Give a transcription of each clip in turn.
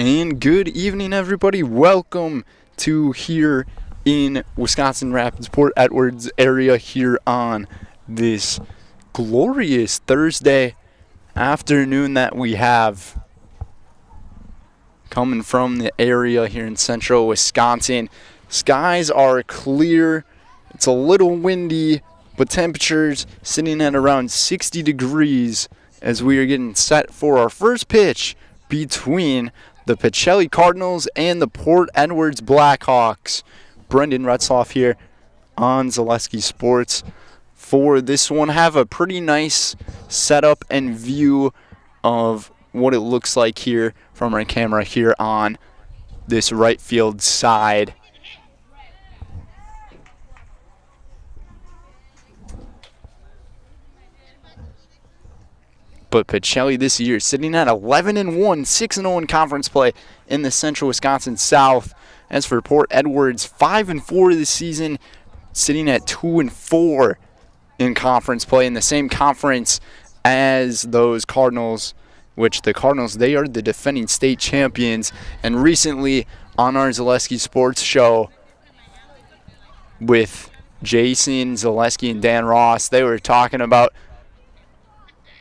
And good evening, everybody. Welcome to here in Wisconsin Rapids, Port Edwards area here on this glorious Thursday afternoon that we have coming from the area here in central Wisconsin. Skies are clear. It's a little windy, but temperatures sitting at around 60 degrees as we are getting set for our first pitch between the Pacelli Cardinals and the Port Edwards Blackhawks. Brendan Retzloff here on Zaleski Sports for this one. Have a pretty nice setup and view of what it looks like here from our camera here on this right field side. But Pacelli this year sitting at 11-1, 6-0 in conference play in the Central Wisconsin South. As for Port Edwards, 5-4 this season, sitting at 2-4 in conference play in the same conference as those Cardinals, which the Cardinals, they are the defending state champions. And recently on our Zaleski Sports show with Jason Zaleski and Dan Ross, they were talking about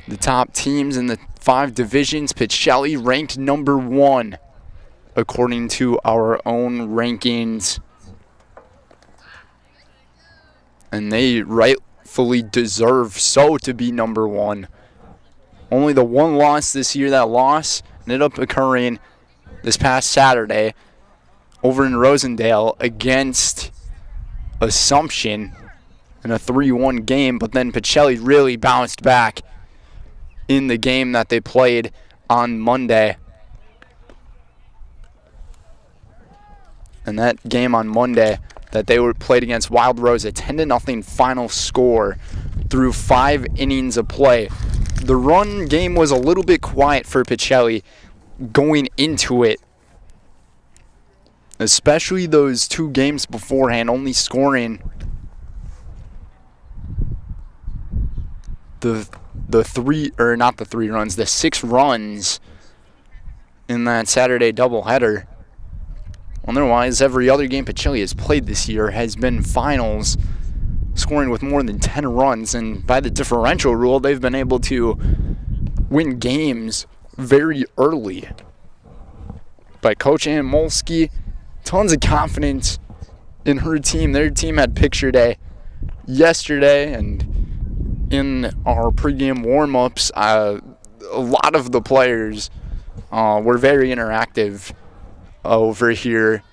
the top teams in the 5 divisions. Pacelli ranked number 1 according to our own rankings. And they rightfully deserve so to be number 1. Only the one loss this year. That loss ended up occurring this past Saturday over in Rosendale against Assumption in a 3-1 game. But then Pacelli really bounced back in the game that they played on Monday. And that game on Monday that they were played against Wild Rose, a 10-0 final score through 5 innings of play. The run game was a little bit quiet for Pacelli going into it, especially those 2 games beforehand, only scoring the 6 runs in that Saturday doubleheader. Otherwise, every other game Pacelli has played this year has been finals, scoring with more than 10 runs. And by the differential rule, they've been able to win games very early. But Coach Ann Molsky, tons of confidence in her team. Their team had picture day yesterday, and in our pregame warm-ups, a lot of the players were very interactive over here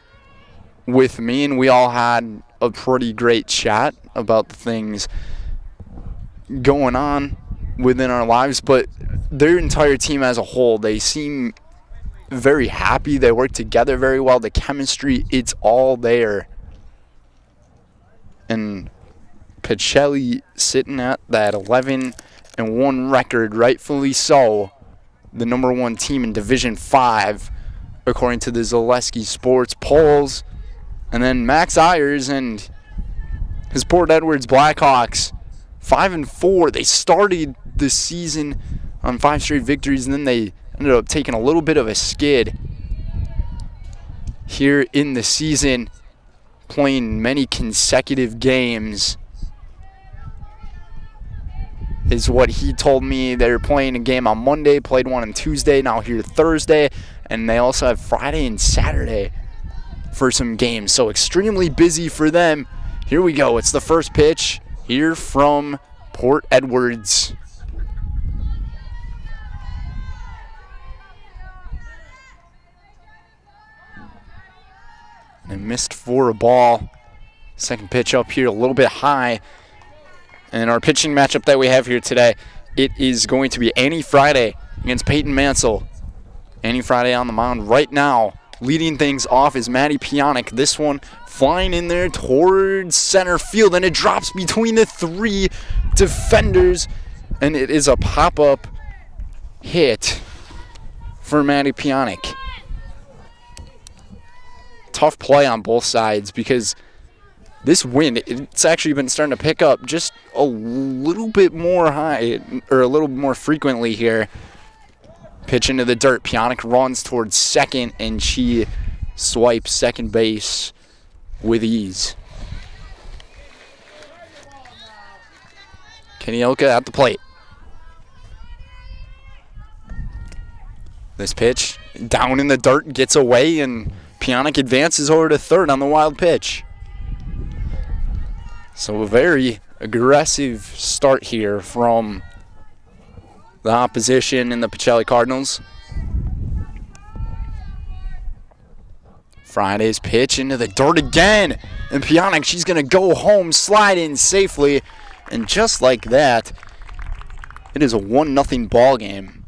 with me, and we all had a pretty great chat about the things going on within our lives. But their entire team as a whole, they seem very happy. They work together very well. The chemistry, it's all there. And Pacelli sitting at that 11-1 record, rightfully so, the number 1 team in Division 5, according to the Zaleski Sports polls. And then Max Ayers and his Port Edwards Blackhawks, 5-4. They started the season on 5 straight victories, and then they ended up taking a little bit of a skid here in the season, playing many consecutive games, is what he told me. They're playing a game on Monday, played one on Tuesday, now here Thursday, and they also have Friday and Saturday for some games. So extremely busy for them. Here we go. It's the first pitch here from Port Edwards. And missed for a ball. Second pitch up here a little bit high. And our pitching matchup that we have here today, it is going to be Annie Friday against Peyton Mansell. Annie Friday on the mound right now. Leading things off is Maddie Pionic. This one flying in there towards center field, and it drops between the 3 defenders, and it is a pop-up hit for Maddie Pionic. Tough play on both sides because this wind, it's actually been starting to pick up just a little bit more high, or a little more frequently here Pitch into the dirt. Pionic runs towards second, and she swipes second base with ease. Kenny at the plate. This pitch down in the dirt, gets away, and Pionic advances over to third on the wild pitch. So a very aggressive start here from the opposition in the Pacelli Cardinals. Friday's pitch into the dirt again. And Pionic, she's going to go home, slide in safely. And just like that, it is a 1-0 ball game.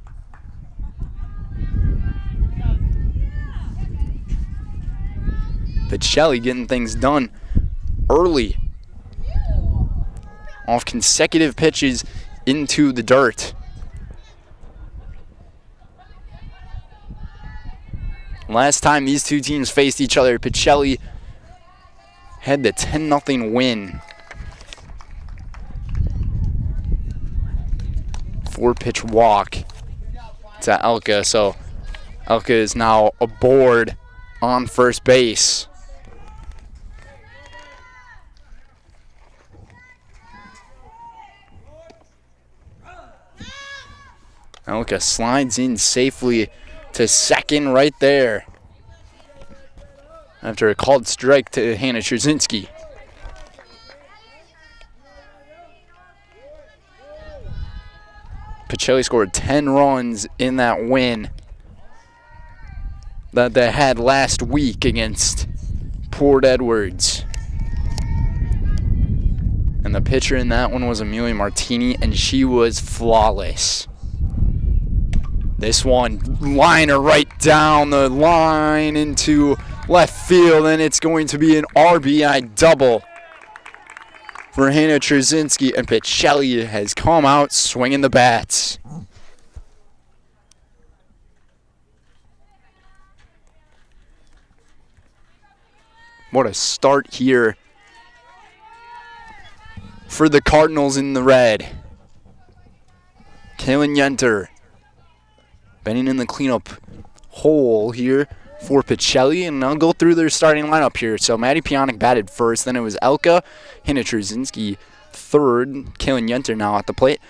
Pacelli getting things done early off consecutive pitches into the dirt. Last time these two teams faced each other, Pacelli had the 10-0 win. 4-pitch walk to Elka, so Elka is now aboard on first base. Elka slides in safely to second right there after a called strike to Hannah Trzynski. Pacelli scored 10 runs in that win that they had last week against Port Edwards. And the pitcher in that one was Amelia Martini, and she was flawless. This one, liner right down the line into left field, and it's going to be an RBI double for Hannah Trzynski, and Pacelli has come out swinging the bats. What a start here for the Cardinals in the red. Kaylin Yenter bending in the cleanup hole here for Pacelli, and I'll go through their starting lineup here. So Maddie Pionic batted first, then it was Elka, Hannah Trzynski third, Kaylin Yenter now at the plate.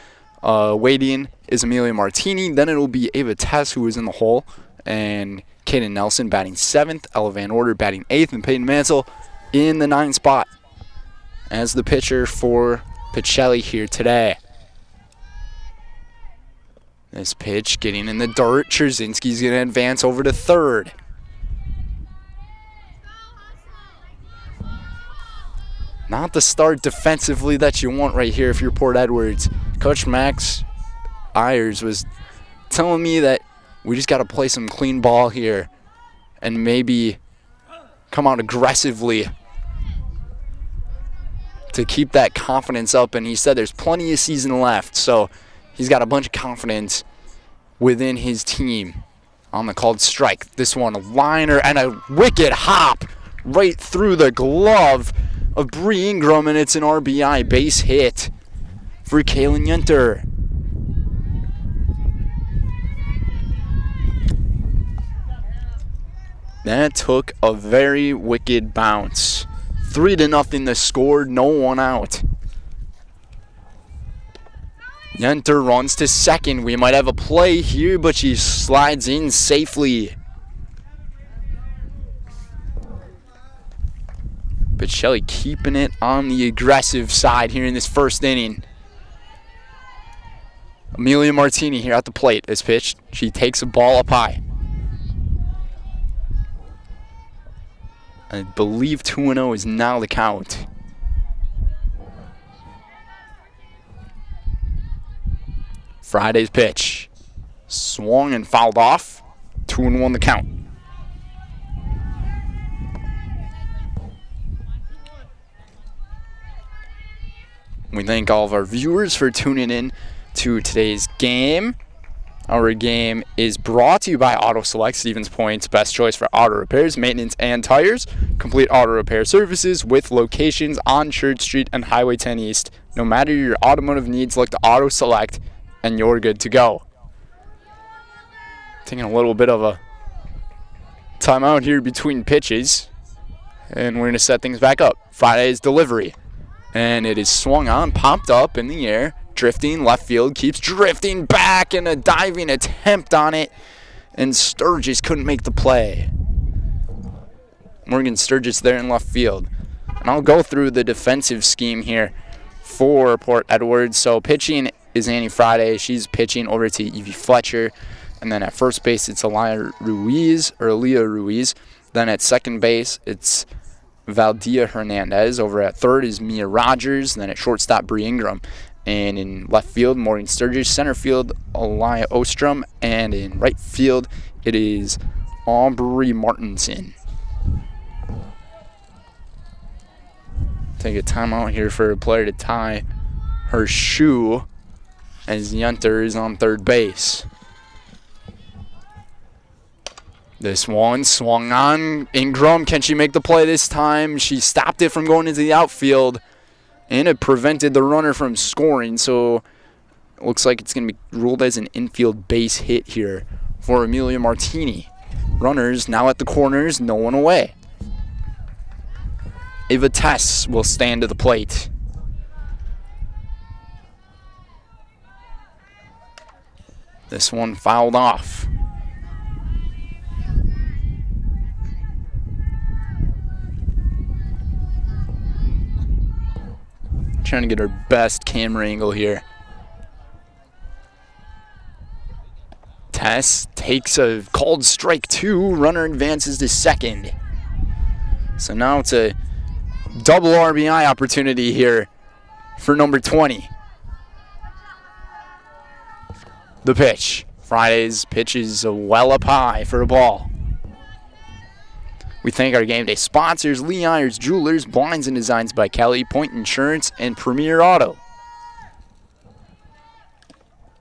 Waiting is Amelia Martini, then it'll be Ava Tess, who is in the hole, and Kaden Nelson batting seventh, Ella Van Order batting eighth, and Peyton Mansell in the 9th spot as the pitcher for Pacelli here today. This pitch getting in the dirt. Trzynski's going to advance over to third. Not the start defensively that you want right here if you're Port Edwards. Coach Max Ayers was telling me that we just got to play some clean ball here and maybe come out aggressively to keep that confidence up. And he said there's plenty of season left, so he's got a bunch of confidence within his team on the called strike. This one, a liner and a wicked hop right through the glove of Bree Ingram, and it's an RBI base hit for Kaylin Yenter. That took a very wicked bounce. 3-0 the score, no one out. Yenter runs to second. We might have a play here, but she slides in safely. Pacelli keeping it on the aggressive side here in this first inning. Amelia Martini here at the plate is pitched. She takes a ball up high. I believe 2-0 is now the count. Friday's pitch. Swung and fouled off. 2-1 the count. We thank all of our viewers for tuning in to today's game. Our game is brought to you by Auto Select, Stevens Point's best choice for auto repairs, maintenance, and tires. Complete auto repair services with locations on Church Street and Highway 10 East. No matter your automotive needs, look to Auto Select, and you're good to go. Taking a little bit of a timeout here between pitches. And we're going to set things back up. Friday's delivery. And it is swung on, popped up in the air, drifting left field, keeps drifting back, and a diving attempt on it. And Sturgis couldn't make the play. Morgan Sturgis there in left field. And I'll go through the defensive scheme here for Port Edwards. So pitching is Annie Friday. She's pitching over to Evie Fletcher. And then at first base, it's Aaliyah Ruiz. Then at second base, it's Valdia Hernandez. Over at third is Mia Rogers. Then at shortstop, Bree Ingram. And in left field, Morgan Sturgis. Center field, Aliyah Ostrom. And in right field, it is Aubrey Martinson. Take a timeout here for a player to tie her shoe as Yenter is on third base. This one swung on. Ingram, can she make the play this time? She stopped it from going into the outfield, and it prevented the runner from scoring. So it looks like it's going to be ruled as an infield base hit here for Amelia Martini. Runners now at the corners, no one away. Ava Tess will stand to the plate. This one fouled off. Trying to get her best camera angle here. Tess takes a called strike 2. Runner advances to second. So now it's a double RBI opportunity here for number 20. The pitch. Friday's pitch is well up high for a ball. We thank our game day sponsors, Lee Ayers Jewelers, Blinds and Designs by Kelly, Point Insurance, and Premier Auto.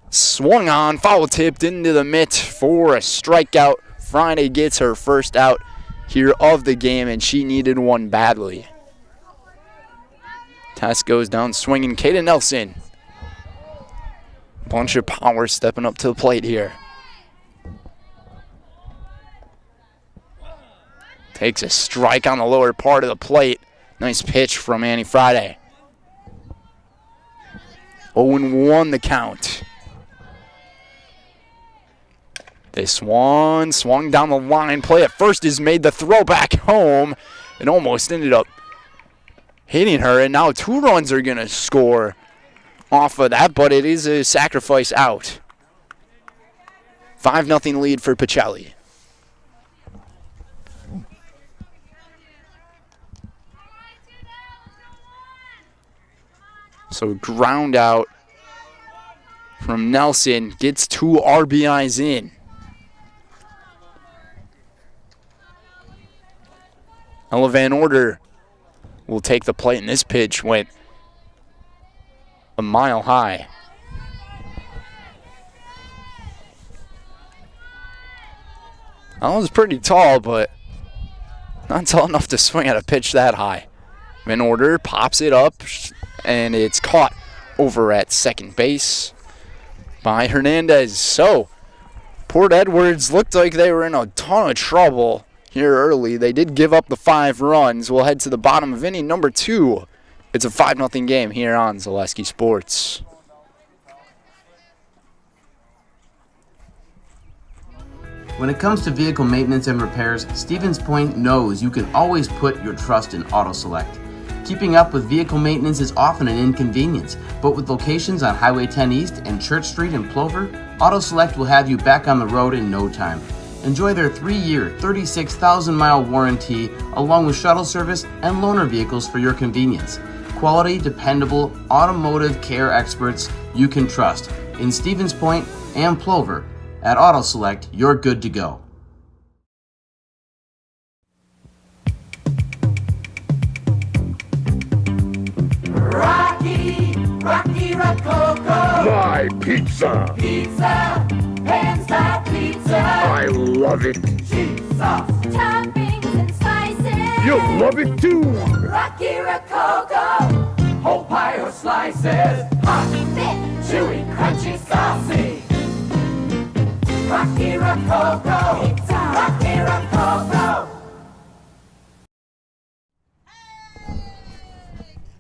Swung on, foul tipped into the mitt for a strikeout. Friday gets her first out here of the game, and she needed one badly. Tess goes down swinging. Kaden Nelson. Bunch of power stepping up to the plate here. Takes a strike on the lower part of the plate. Nice pitch from Annie Friday. 0-1 the count. This one swung down the line. Play at first is made. The throw back home. It almost ended up hitting her, and now 2 runs are going to score off of that, but it is a sacrifice out. 5-0 lead for Pacelli. So ground out from Nelson, gets 2 RBIs in. Ella Van Order will take the plate, and this pitch went a mile high. That was pretty tall, but not tall enough to swing at a pitch that high. Van Order pops it up, and it's caught over at second base by Hernandez. So Port Edwards looked like they were in a ton of trouble here early. They did give up the 5 runs. We'll head to the bottom of inning number 2. It's a 5-0 game here on Zaleski Sports. When it comes to vehicle maintenance and repairs, Stevens Point knows you can always put your trust in Auto Select. Keeping up with vehicle maintenance is often an inconvenience, but with locations on Highway 10 East and Church Street in Plover, Auto Select will have you back on the road in no time. Enjoy their 3-year, 36,000-mile warranty, along with shuttle service and loaner vehicles for your convenience. Quality, dependable, automotive care experts you can trust. In Stevens Point and Plover, at Auto Select, you're good to go. Rocky Rococo. My pizza. Pizza. Pan-style pizza. I love it. Cheese sauce. Toppings and spices. You'll love it too. Rocky Rococo. Whole pie or slices. Hot, thick, chewy, crunchy, saucy. Rocky Rococo.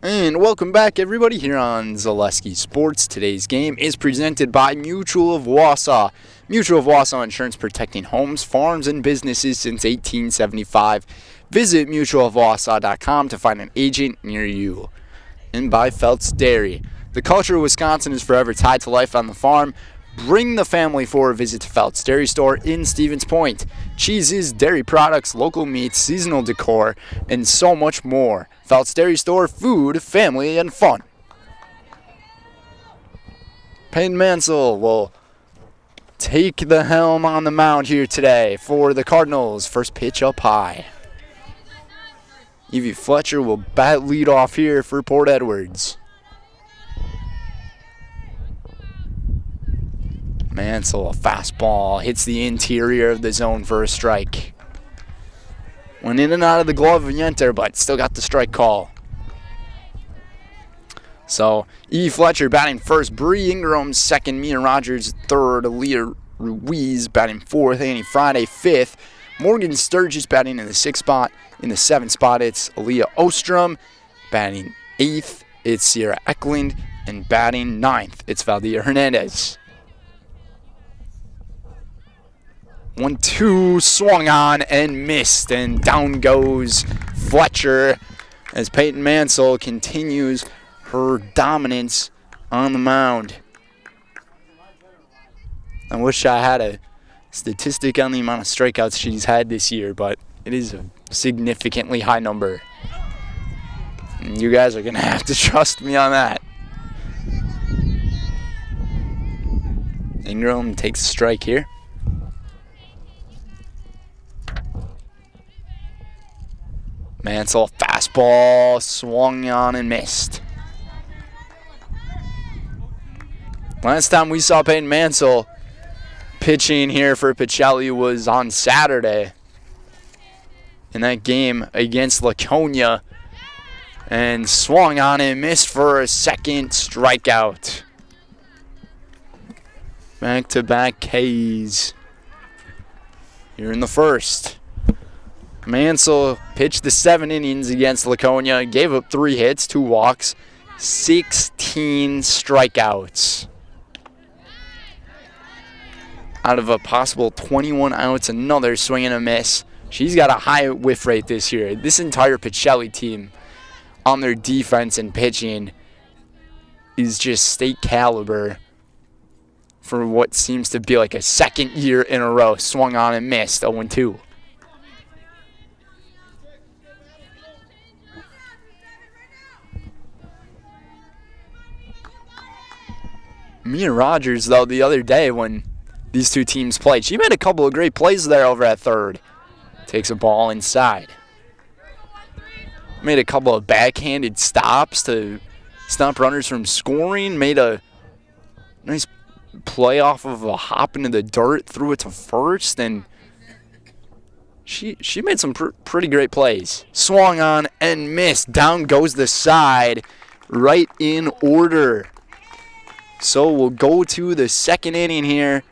And welcome back, everybody, here on Zaleski Sports. Today's game is presented by Mutual of Wausau. Mutual of Wausau Insurance, protecting homes, farms, and businesses since 1875. Visit mutualofwausau.com to find an agent near you. And by Feltz Dairy. The culture of Wisconsin is forever tied to life on the farm. Bring the family for a visit to Feltz Dairy Store in Stevens Point. Cheeses, dairy products, local meats, seasonal decor, and so much more. Feltz Dairy Store, food, family, and fun. Peyton Mansell will take the helm on the mound here today for the Cardinals. First pitch up high. Evie Fletcher will bat lead off here for Port Edwards. Mansell, a fastball, hits the interior of the zone for a strike. Went in and out of the glove of Yenter, but still got the strike call. So, E. Fletcher batting first, Bree Ingram second, Mia Rogers third, Aaliyah Ruiz batting fourth, Annie Friday fifth, Morgan Sturgis batting in the sixth spot. In the seventh spot, it's Aaliyah Ostrom. Batting eighth, it's Sierra Eklund. And batting ninth, it's Valdia Hernandez. 1-2, swung on and missed, and down goes Fletcher as Peyton Mansell continues her dominance on the mound. I wish I had a statistic on the amount of strikeouts she's had this year, but it is a significantly high number. And you guys are going to have to trust me on that. Ingram takes a strike here. Mansell, fastball, swung on and missed. Last time we saw Peyton Mansell pitching here for Pacelli was on Saturday in that game against Laconia, and swung on and missed for a second strikeout. Back-to-back Ks here in the first. Mansell pitched the 7 innings against Laconia, gave up 3 hits, 2 walks, 16 strikeouts. Out of a possible 21 outs, another swing and a miss. She's got a high whiff rate this year. This entire Pacelli team on their defense and pitching is just state caliber for what seems to be like a second year in a row. Swung on and missed, 0-2. Mia Rogers, though, the other day when these two teams played, she made a couple of great plays there over at third. Takes a ball inside. Made a couple of backhanded stops to stop runners from scoring. Made a nice play off of a hop into the dirt, threw it to first, and she made some pretty great plays. Swung on and missed. Down goes the side, right in order. So we'll go to the second inning here.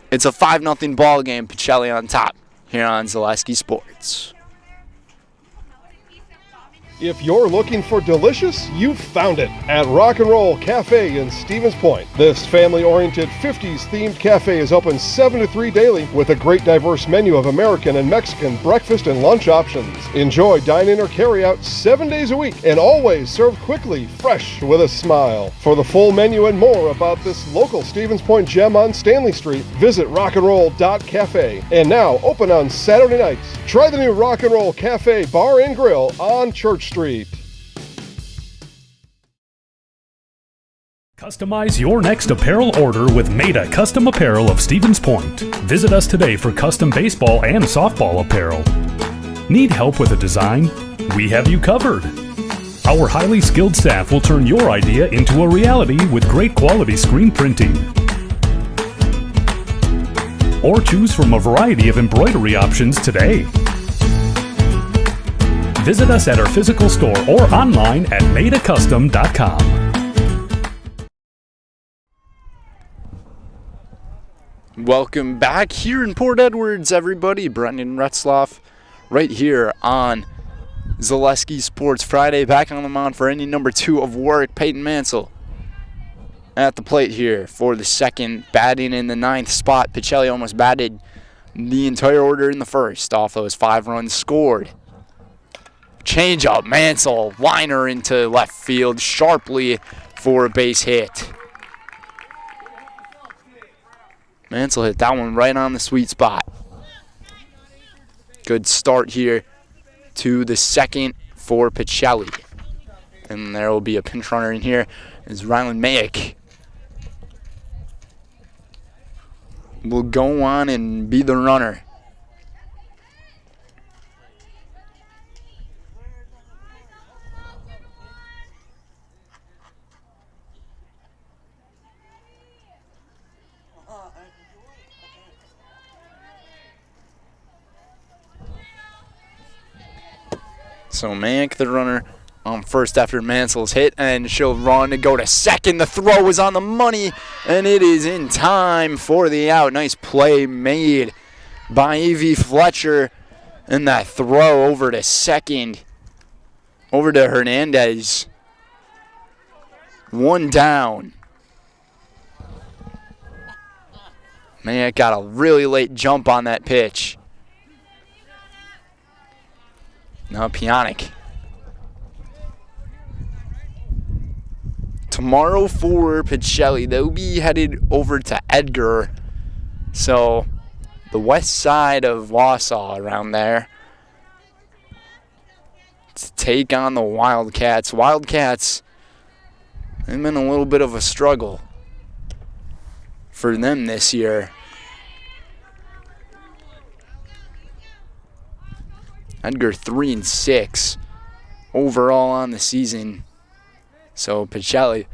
It's a 5-0 ball game. Pacelli on top here on Zaleski Sports. If you're looking for delicious, you've found it at Rock and Roll Cafe in Stevens Point. This family-oriented 50s-themed cafe is open 7 to 3 daily with a great diverse menu of American and Mexican breakfast and lunch options. Enjoy dine-in or carry-out 7 days a week and always served quickly, fresh, with a smile. For the full menu and more about this local Stevens Point gem on Stanley Street, visit rockandroll.cafe. And now open on Saturday nights. Try the new Rock and Roll Cafe Bar and Grill on Church Street. Customize your next apparel order with Maida Custom Apparel of Stevens Point. Visit us today for custom baseball and softball apparel. Need help with a design? We have you covered. Our highly skilled staff will turn your idea into a reality with great quality screen printing. Or choose from a variety of embroidery options today. Visit us at our physical store or online at maidacustom.com. Welcome back here in Port Edwards, everybody. Brendan Retzloff right here on Zaleski Sports Friday. Back on the mound for inning number 2 of work, Peyton Mansell. At the plate here for the second, batting in the 9th spot. Pacelli almost batted the entire order in the first off those 5 runs scored. Change up, Mansell, liner into left field sharply for a base hit. Mansell hit that one right on the sweet spot. Good start here to the second for Pacelli. And there will be a pinch runner in here as Ryland Mayick will go on and be the runner. So Mayick, the runner, on first after Mansell's hit, and she'll run to go to second. The throw is on the money, and it is in time for the out. Nice play made by A.V. Fletcher, and that throw over to second, over to Hernandez. 1 down. Mayick got a really late jump on that pitch. Now Pionic. Tomorrow for Pacelli, they'll be headed over to Edgar. So the west side of Wausau around there to take on the Wildcats. Wildcats, they've been a little bit of a struggle for them this year. Edgar 3-6 overall on the season. So Pacelli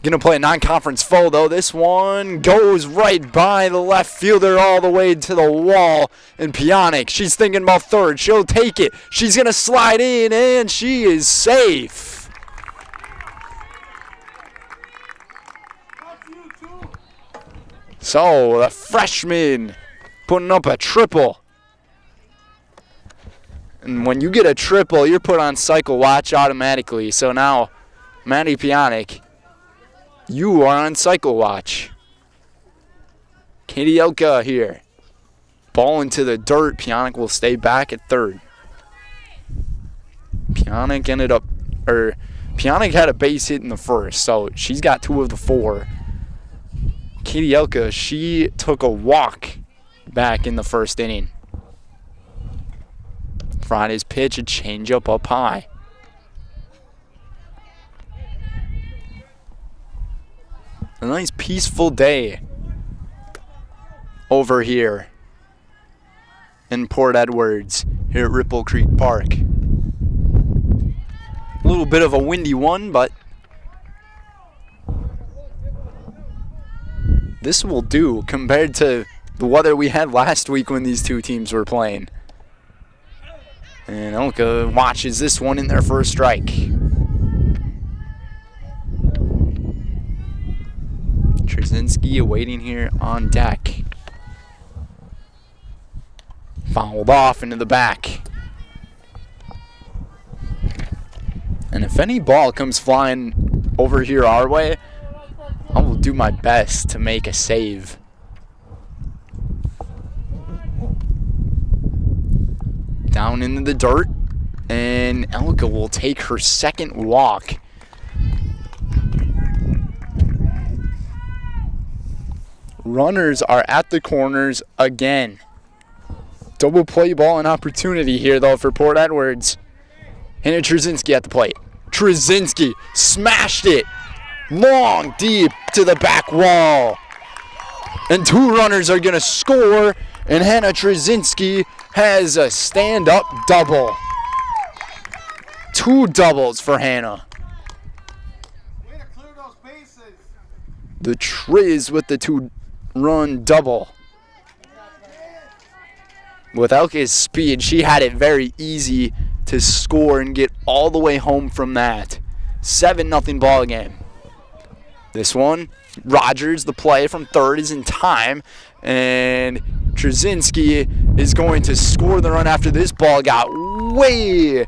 gonna play a non-conference foe though. This one goes right by the left fielder all the way to the wall. And Pionic, she's thinking about third. She'll take it. She's gonna slide in and she is safe. So the freshman putting up a triple. And when you get a triple, you're put on cycle watch automatically. So now, Maddie Pionic, you are on cycle watch. Katie Elka here. Ball into the dirt. Pionic will stay back at third. Pionic had a base hit in the first, so she's got 2 of the 4. Katie Elka, she took a walk back in the first inning. Friday's pitch, a changeup up high. A nice peaceful day over here in Port Edwards, here at Ripple Creek Park. A little bit of a windy one, but this will do compared to the weather we had last week when these two teams were playing. And Elka watches this one in their first strike. Trzynski awaiting here on deck. Fouled off into the back. And if any ball comes flying over here our way, I will do my best to make a save. Down into the dirt, and Elka will take her second walk. Runners are at the corners again. Double play ball and opportunity here, though, for Port Edwards. Hannah Trzynski at the plate. Trzynski smashed it long, deep to the back wall. And 2 runners are going to score, and Hannah Trzynski has a stand-up double. 2 doubles for Hannah. Way to clear those bases. The Triz with the 2-run double. With Elka's speed, she had it very easy to score and get all the way home from that. 7-0 ball game. This one, Rogers, the play from third, is in time, and Trzynski is going to score the run after this ball got way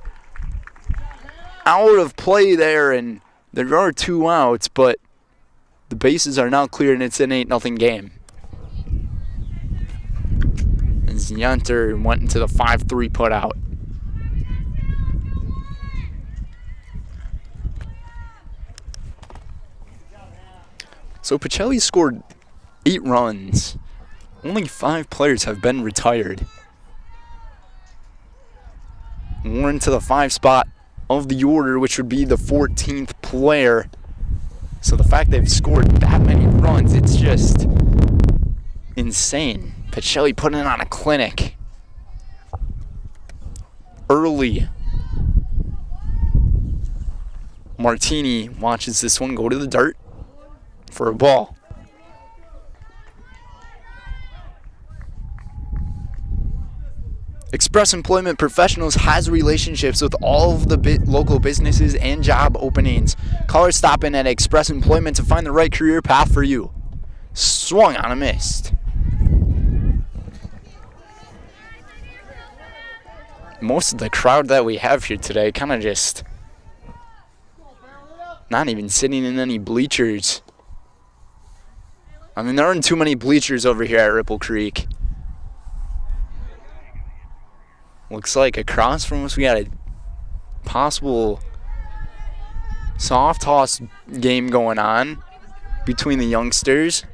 out of play there, and there are 2 outs, but the bases are now clear, and it's an 8-0 game. As Yunter went into the 5-3 putout. So Pacelli scored 8 runs. Only 5 players have been retired. We're into the 5 spot of the order, which would be the 14th player. So the fact they've scored that many runs, it's just insane. Pacelli putting on a clinic early. Martini watches this one go to the dirt for a ball. Express Employment Professionals has relationships with all of the local businesses and job openings. Call or stop in at Express Employment to find the right career path for you. Swung on a mist. Most of the crowd that we have here today kind of just not even sitting in any bleachers. I mean, there aren't too many bleachers over here at Ripple Creek. Looks like across from us we got a possible soft toss game going on between the youngsters.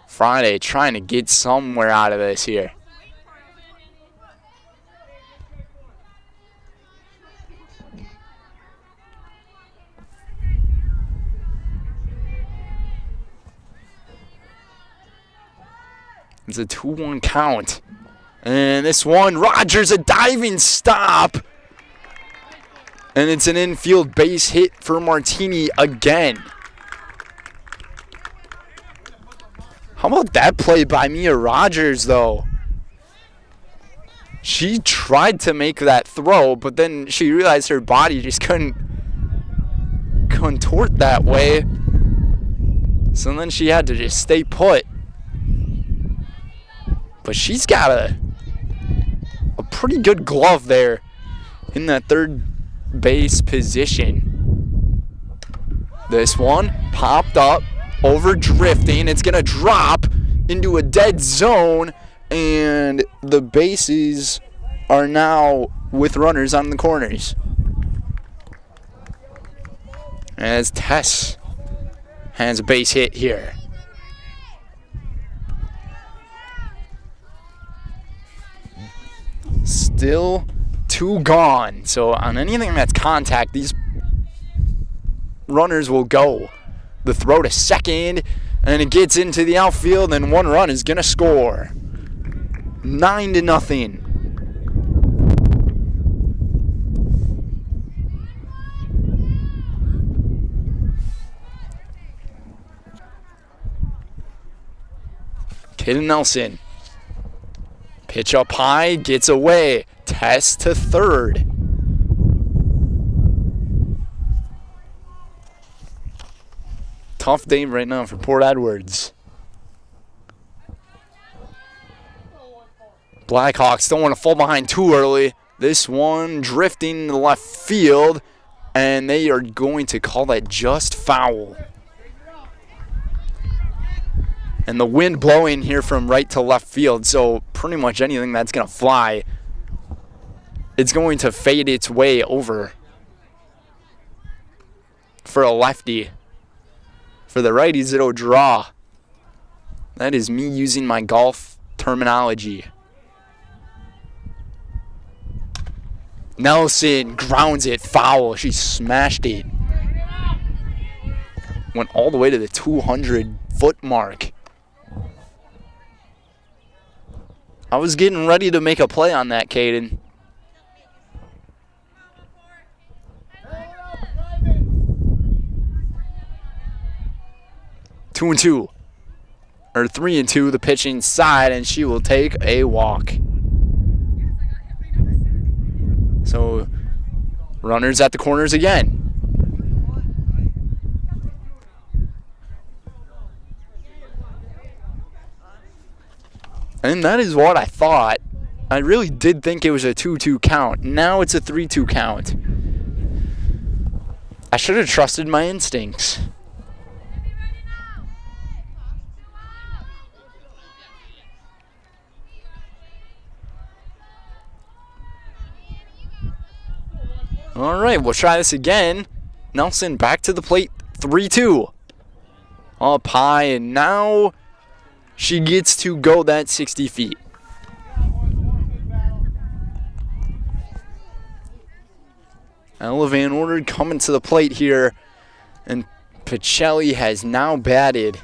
Friday trying to get somewhere out of this here. It's a 2-1 count. And this one, Rogers, a diving stop. And it's an infield base hit for Martini again. How about that play by Mia Rogers, though? She tried to make that throw, but then she realized her body just couldn't contort that way. So then she had to just stay put. But she's got a pretty good glove there in that third base position. This one popped up, over drifting. It's going to drop into a dead zone, and the bases are now with runners on the corners. As Tess has a base hit here. Still 2 gone. So on anything that's contact, these runners will go. The throw to second, and it gets into the outfield, and 1 run is going to score. 9-0. Kaden Nelson. Pitch up high, gets away. Tess to third. Tough day right now for Port Edwards. Blackhawks don't want to fall behind too early. This one drifting to the left field, and they are going to call that just foul. And the wind blowing here from right to left field, so pretty much anything that's going to fly, it's going to fade its way over for a lefty. For the righties, it'll draw. That is me using my golf terminology. Nelson grounds it foul. She smashed it. Went all the way to the 200-foot mark. I was getting ready to make a play on that, Caden. Two and two. Or 3-2, the pitching side, and she will take a walk. So, runners at the corners again. And that is what I thought. I really did think it was a 2-2 count. Now it's a 3-2 count. I should have trusted my instincts. All right, we'll try this again. Nelson back to the plate, 3-2. Up high, and now she gets to go that 60 feet. Ella Van Order coming to the plate here, and Pacelli has now batted,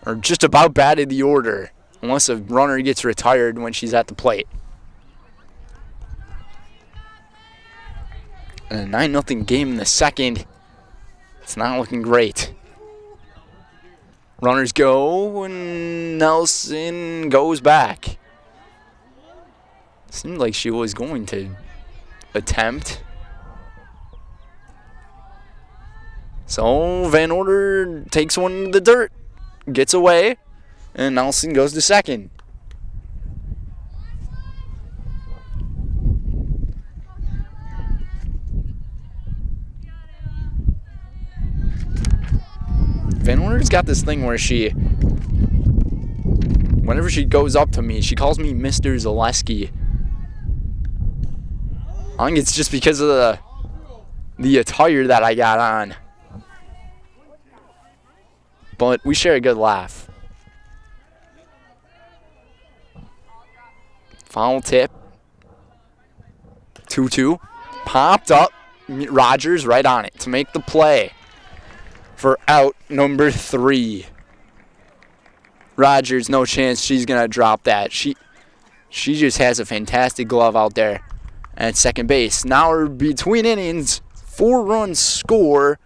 or just about batted the order, unless a runner gets retired when she's at the plate. And a 9-0 game in the second. It's not looking great. Runners go, and Nelson goes back. Seemed like she was going to attempt. So Van Order takes one in the dirt, gets away, and Nelson goes to second. Van Order's got this thing where whenever she goes up to me, she calls me Mr. Zaleski. I think it's just because of the attire that I got on. But we share a good laugh. Foul tip. 2-2. Popped up. Rogers right on it to make the play for out number 3. Rogers, no chance she's going to drop that. She just has a fantastic glove out there at second base. Now we're between innings. 4-run score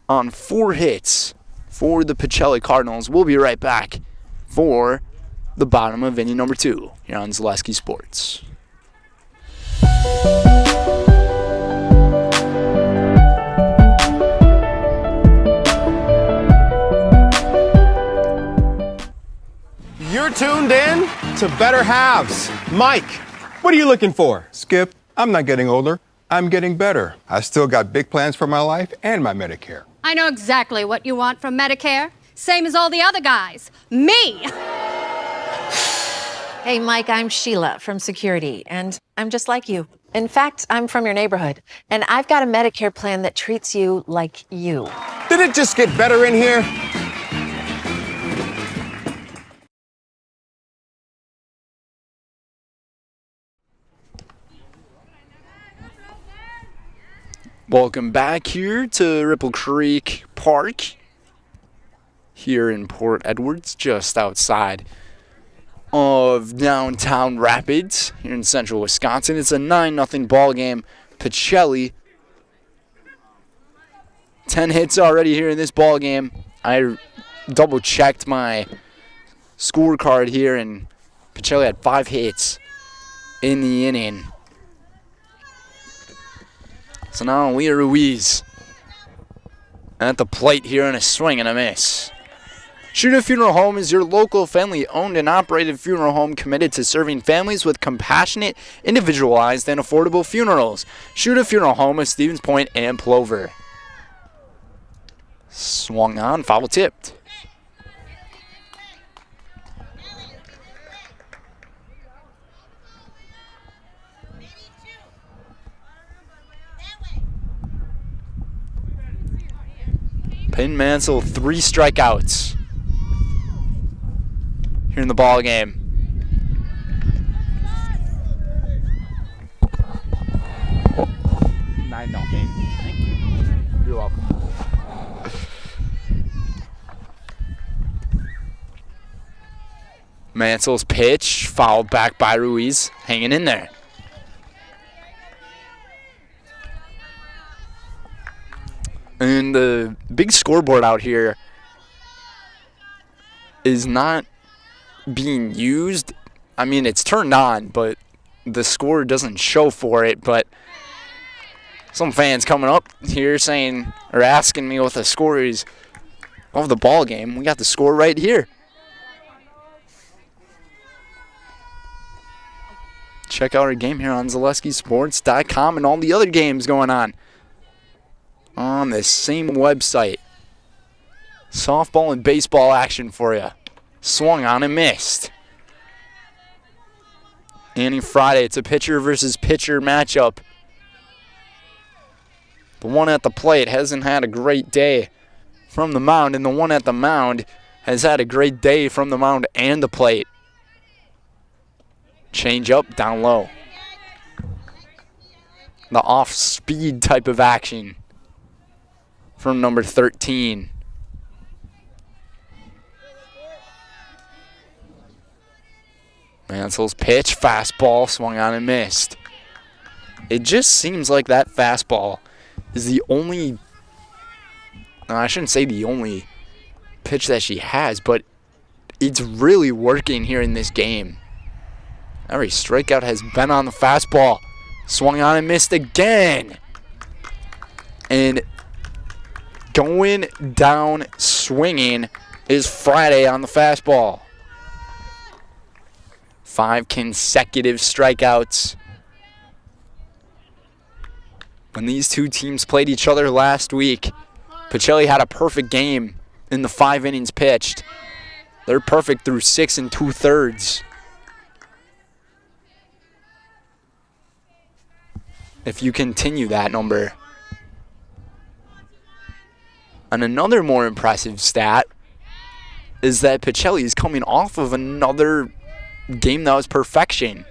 on 4 hits for the Pacelli Cardinals. We'll be right back for the bottom of inning number 2 here on Zaleski Sports. You're tuned in to Better Halves. Mike, what are you looking for? Skip, I'm not getting older. I'm getting better. I still got big plans for my life and my Medicare. I know exactly what you want from Medicare. Same as all the other guys. Me! Hey, Mike, I'm Sheila from Security, and I'm just like you. In fact, I'm from your neighborhood, and I've got a Medicare plan that treats you like you. Did it just get better in here? Welcome back here to Ripple Creek Park here in Port Edwards, just outside of downtown Rapids here in central Wisconsin. It's a 9-0 ball game. Pacelli, 10 hits already here in this ball game. I double-checked my scorecard here, and Pacelli had 5 hits in the inning. So now Leah Ruiz at the plate here, and a swing and a miss. Shuda Funeral Home is your local family-owned and operated funeral home committed to serving families with compassionate, individualized, and affordable funerals. Shuda Funeral Home of Stevens Point and Plover. Swung on, foul tipped. Peyton Mansell, 3 strikeouts here in the ball game. Nine nothing. Thank you. You're welcome. Mansell's pitch, fouled back by Ruiz, hanging in there. And the big scoreboard out here is not being used. I mean, it's turned on, but the score doesn't show for it. But some fans coming up here saying, or asking me what the score is of the ball game. We got the score right here. Check out our game here on ZaleskiSports.com and all the other games going on the same website. Softball and baseball action for you. Swung on and missed. Any Friday, it's a pitcher versus pitcher matchup. The one at the plate hasn't had a great day from the mound, and the one at the mound has had a great day from the mound and the plate. Change up, down low. The off-speed type of action from number 13. Mansell's pitch, fastball, swung on and missed. It just seems like that fastball is the only, I shouldn't say the only pitch that she has, but it's really working here in this game. Every strikeout has been on the fastball. Swung on and missed again. And going down swinging is Friday on the fastball. 5 consecutive strikeouts. When these two teams played each other last week, Pacelli had a perfect game in the 5 innings pitched. They're perfect through 6 2/3. If you continue that number. And another more impressive stat is that Pacelli is coming off of another game that was perfection.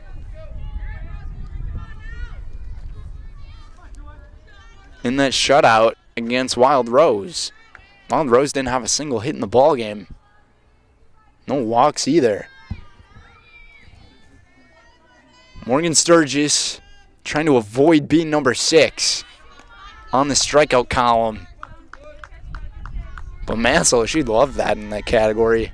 In that shutout against Wild Rose. Wild Rose didn't have a single hit in the ball game. No walks either. Morgan Sturgis trying to avoid being number 6 on the strikeout column. But Mansell, she'd love that in that category.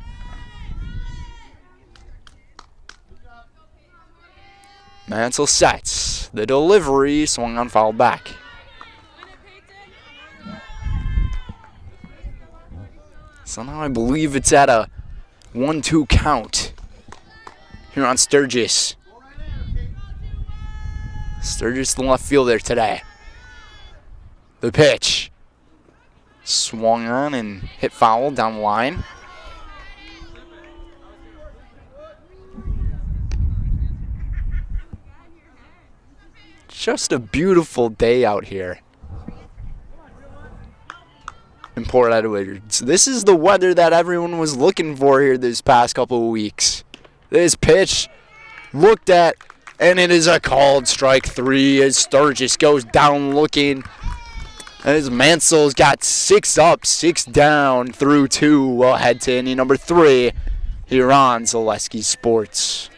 Mansell sets. The delivery swung on, fouled back. So now I believe it's at a 1-2 count here on Sturgis. Sturgis, the left fielder today. The pitch. Swung on and hit foul down the line. Just a beautiful day out here in Port Edwards. This is the weather that everyone was looking for here this past couple of weeks. This pitch looked at, and it is a called strike 3 as Sturgis goes down looking. As Mansell's got 6 up, 6 down through 2. We'll head to inning number 3 here on Zaleski Sports.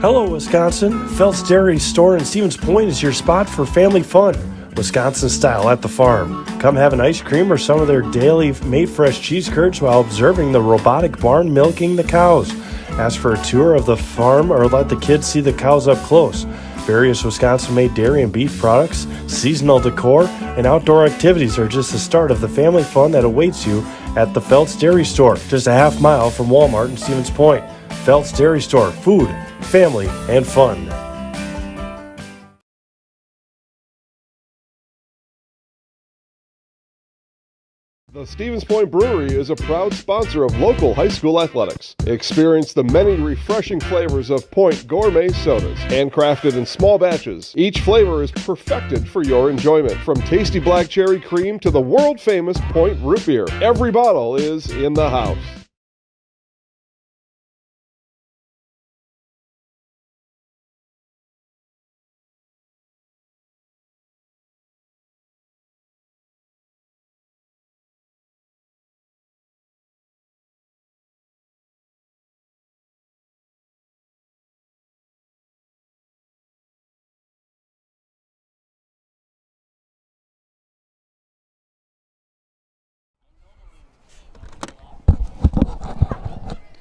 Hello, Wisconsin. Phelps Dairy Store in Stevens Point is your spot for family fun. Wisconsin style at the farm. Come have an ice cream or some of their daily made fresh cheese curds while observing the robotic barn milking the cows. Ask for a tour of the farm or let the kids see the cows up close. Various Wisconsin-made dairy and beef products, seasonal decor, and outdoor activities are just the start of the family fun that awaits you at the Phelps Dairy Store, just a half mile from Walmart in Stevens Point. Phelps Dairy Store, food, family, and fun. The Stevens Point Brewery is a proud sponsor of local high school athletics. Experience the many refreshing flavors of Point gourmet sodas, handcrafted in small batches. Each flavor is perfected for your enjoyment, from tasty black cherry cream to the world-famous Point root beer. Every bottle is in the house.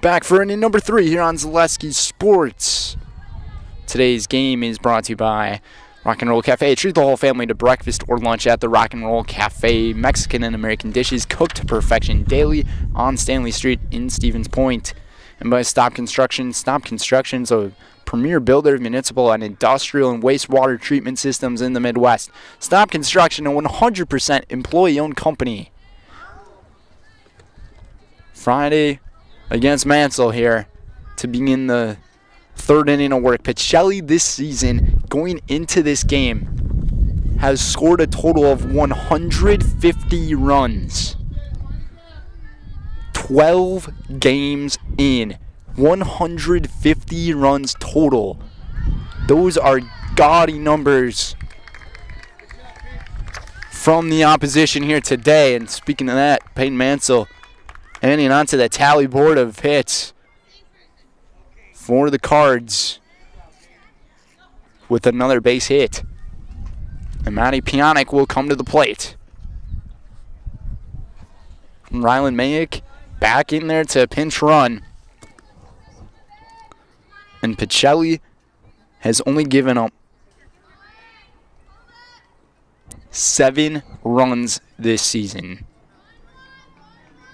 Back for inning number 3 here on Zaleski Sports. Today's game is brought to you by Rock and Roll Cafe. Treat the whole family to breakfast or lunch at the Rock and Roll Cafe. Mexican and American dishes cooked to perfection daily on Stanley Street in Stevens Point. And by Stop Construction. Stop Construction's a premier builder of municipal and industrial and wastewater treatment systems in the Midwest. Stop Construction, a 100% employee-owned company. Friday against Mansell here to begin the third inning of work. Pacelli this season, going into this game, has scored a total of 150 runs. 12 games in. 150 runs total. Those are gaudy numbers from the opposition here today. And speaking of that, Peyton Mansell heading onto the tally board of hits for the Cards with another base hit. And Matty Pionic will come to the plate. Rylan Mayick back in there to pinch run. And Pacelli has only given up 7 runs this season.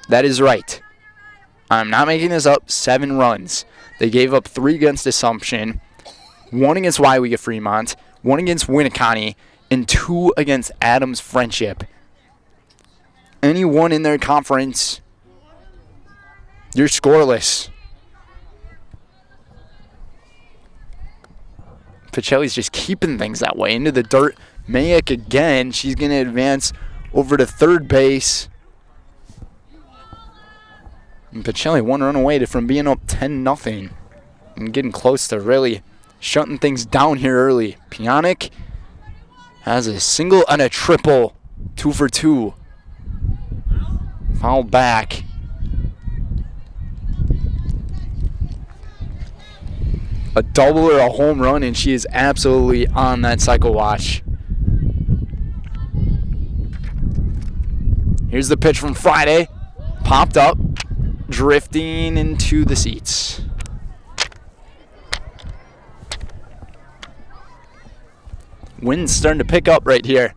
That is right. I'm not making this up. 7 runs. They gave up 3 against Assumption, 1 against WIAA Fremont, 1 against Winneconne, and 2 against Adams Friendship. Anyone in their conference, you're scoreless. Pacelli's just keeping things that way. Into the dirt. Mayick again. She's going to advance over to third base. And Pacelli 1 run away from being up 10-0. And getting close to really shutting things down here early. Pionic has a single and a triple. 2 for 2. Foul back. A double or a home run, and she is absolutely on that cycle watch. Here's the pitch from Friday. Popped up, drifting into the seats. Wind's starting to pick up right here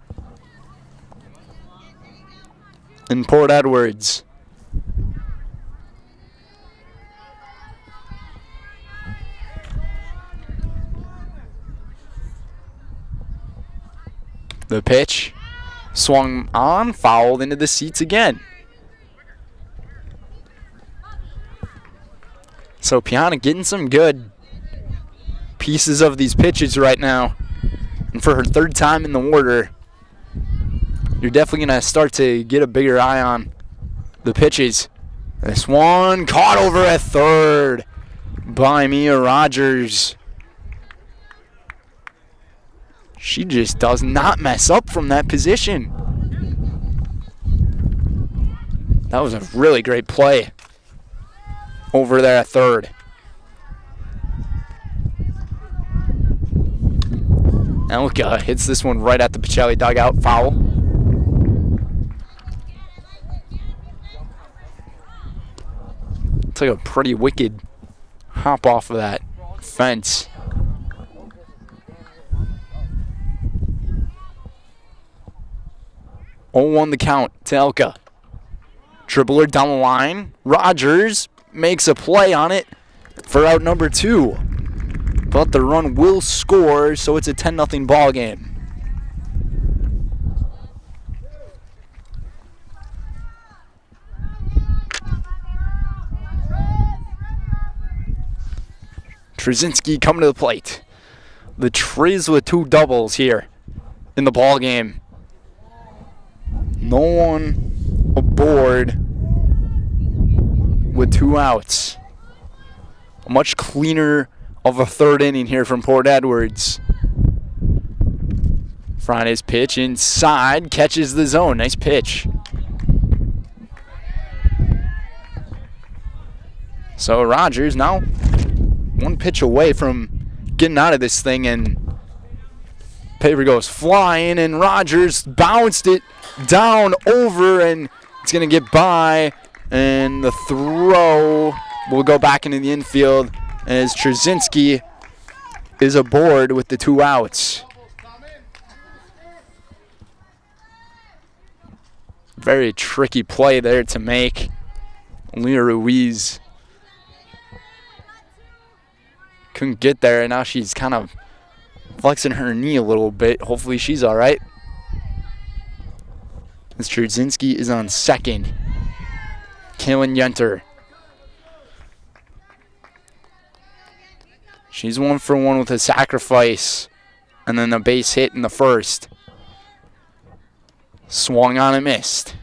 in Port Edwards. The pitch swung on, fouled into the seats again. So Piana getting some good pieces of these pitches right now. And for her 3rd time in the order, you're definitely going to start to get a bigger eye on the pitches. This one caught over at third by Mia Rogers. She just does not mess up from that position. That was a really great play over there at third. Elka hits this one right at the Pacelli dugout. Foul. It's like a pretty wicked hop off of that fence. On the count to Elka. Dribbler down the line. Rogers makes a play on it for out number 2. But the run will score, so it's a 10-0 ball game. Trzynski coming to the plate. The Triz with 2 doubles here in the ball game. No one aboard with 2 outs. A much cleaner of a 3rd inning here from Port Edwards. Friday's pitch inside, catches the zone. Nice pitch. So Rogers now 1 pitch away from getting out of this thing, and paper goes flying, and Rogers bounced it down over, and it's going to get by, and the throw will go back into the infield as Trzynski is aboard with the 2 outs. Very tricky play there to make. Leah Ruiz couldn't get there, and now she's kind of flexing her knee a little bit. Hopefully she's all right. As Trzynski is on second. Kaylin Yenter. She's 1 for 1 with a sacrifice. And then the base hit in the first. Swung on and missed.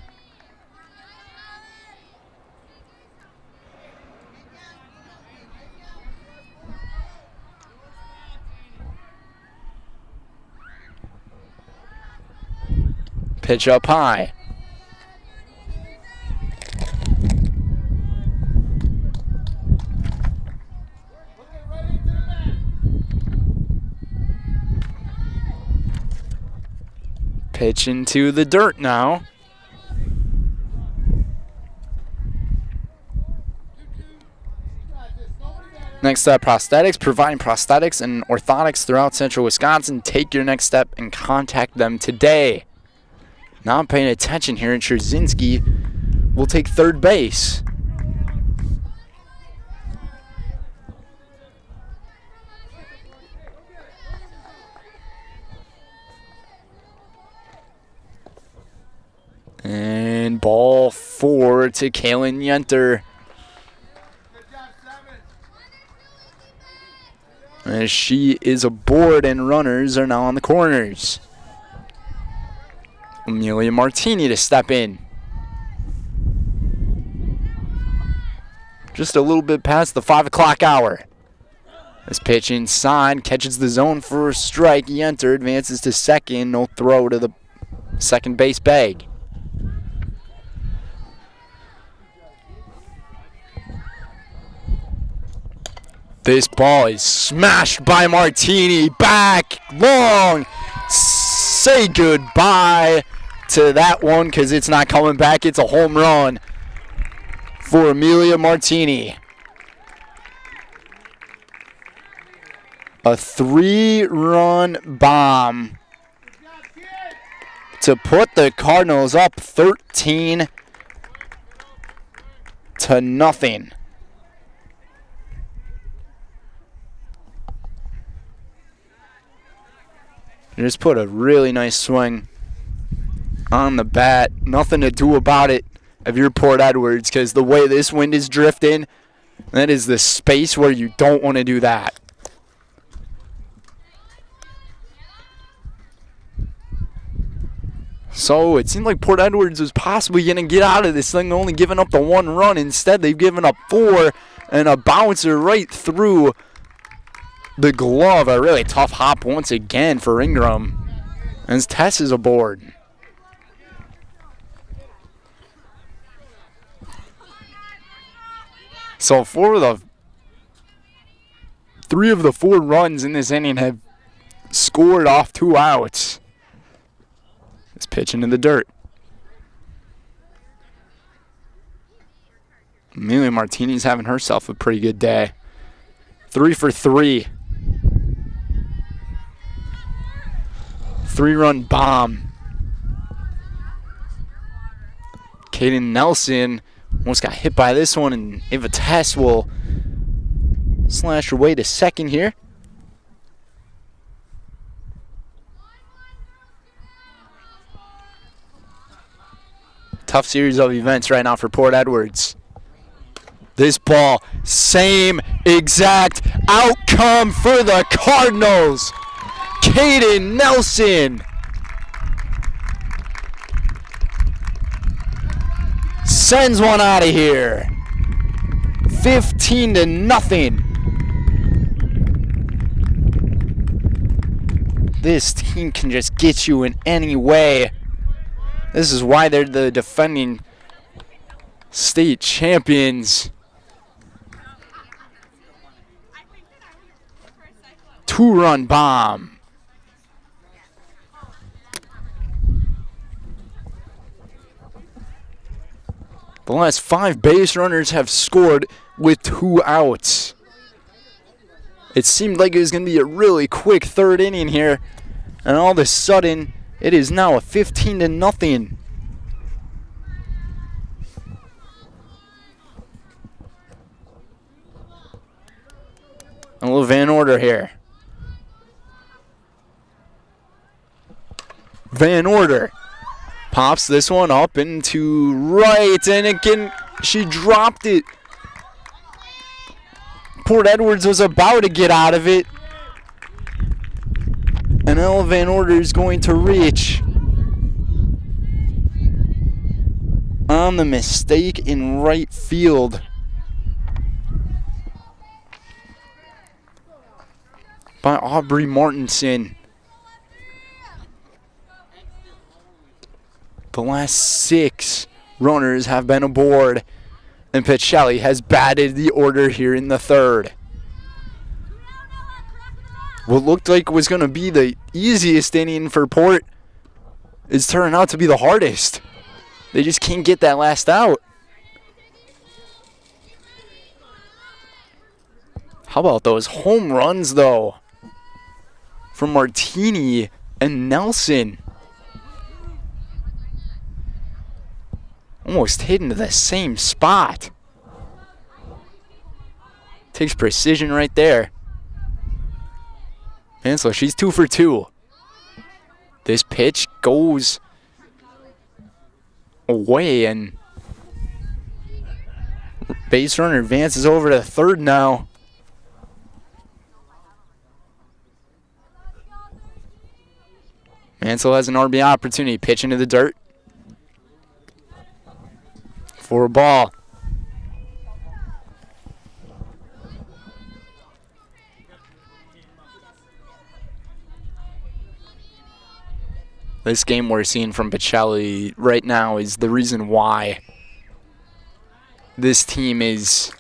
Pitch up high. Pitch into the dirt now. Next up, prosthetics. Providing prosthetics and orthotics throughout central Wisconsin. Take your next step and contact them today. Not paying attention here, and Trzynski will take third base. And ball 4 to Kaylin Yenter. As she is aboard, and runners are now on the corners. Amelia Martini to step in. Just a little bit past the 5 o'clock hour. This pitch inside, catches the zone for a strike. Yenter advances to second. No throw to the second base bag. This ball is smashed by Martini. Back, long. Say goodbye to that one because it's not coming back. It's a home run for Amelia Martini. A 3-run bomb to put the Cardinals up 13-0. Just put a really nice swing on the bat. Nothing to do about it if you're Port Edwards, because the way this wind is drifting, that is the space where you don't want to do that. So it seemed like Port Edwards was possibly going to get out of this thing, only giving up the 1 run. Instead, they've given up 4 and a bouncer right through the glove. A really tough hop once again for Ingram as Tess is aboard. So 3 of the 4 runs in this inning have scored off 2 outs. This pitch into the dirt. Amelia Martini's having herself a pretty good day. 3 for 3. 3-run bomb. Kaden Nelson almost got hit by this one, and Ava Tess will slash her way to second here. Tough series of events right now for Port Edwards. This ball, same exact outcome for the Cardinals. Kaden Nelson sends one out of here. 15-0. This team can just get you in any way. This is why they're the defending state champions. 2-run bomb. The last 5 base runners have scored with 2 outs. It seemed like it was going to be a really quick 3rd inning here, and all of a sudden, it is now a 15-0 Van Order here. Van Order pops this one up into right, and again, she dropped it. Port Edwards was about to get out of it. And Ella Van Order is going to reach on the mistake in right field. By Aubrey Martinson. The last 6 runners have been aboard, and Pacelli has batted the order here in the 3rd. What looked like was going to be the easiest inning for Port is turning out to be the hardest. They just can't get that last out. How about those home runs, though, from Martini and Nelson? Almost hit into the same spot. Takes precision right there. And so she's 2 for 2. This pitch goes away, and base runner advances over to 3rd now. Mansell has an RBI opportunity. Pitch into the dirt. For a ball. This game we're seeing from Pacelli right now is the reason why this team is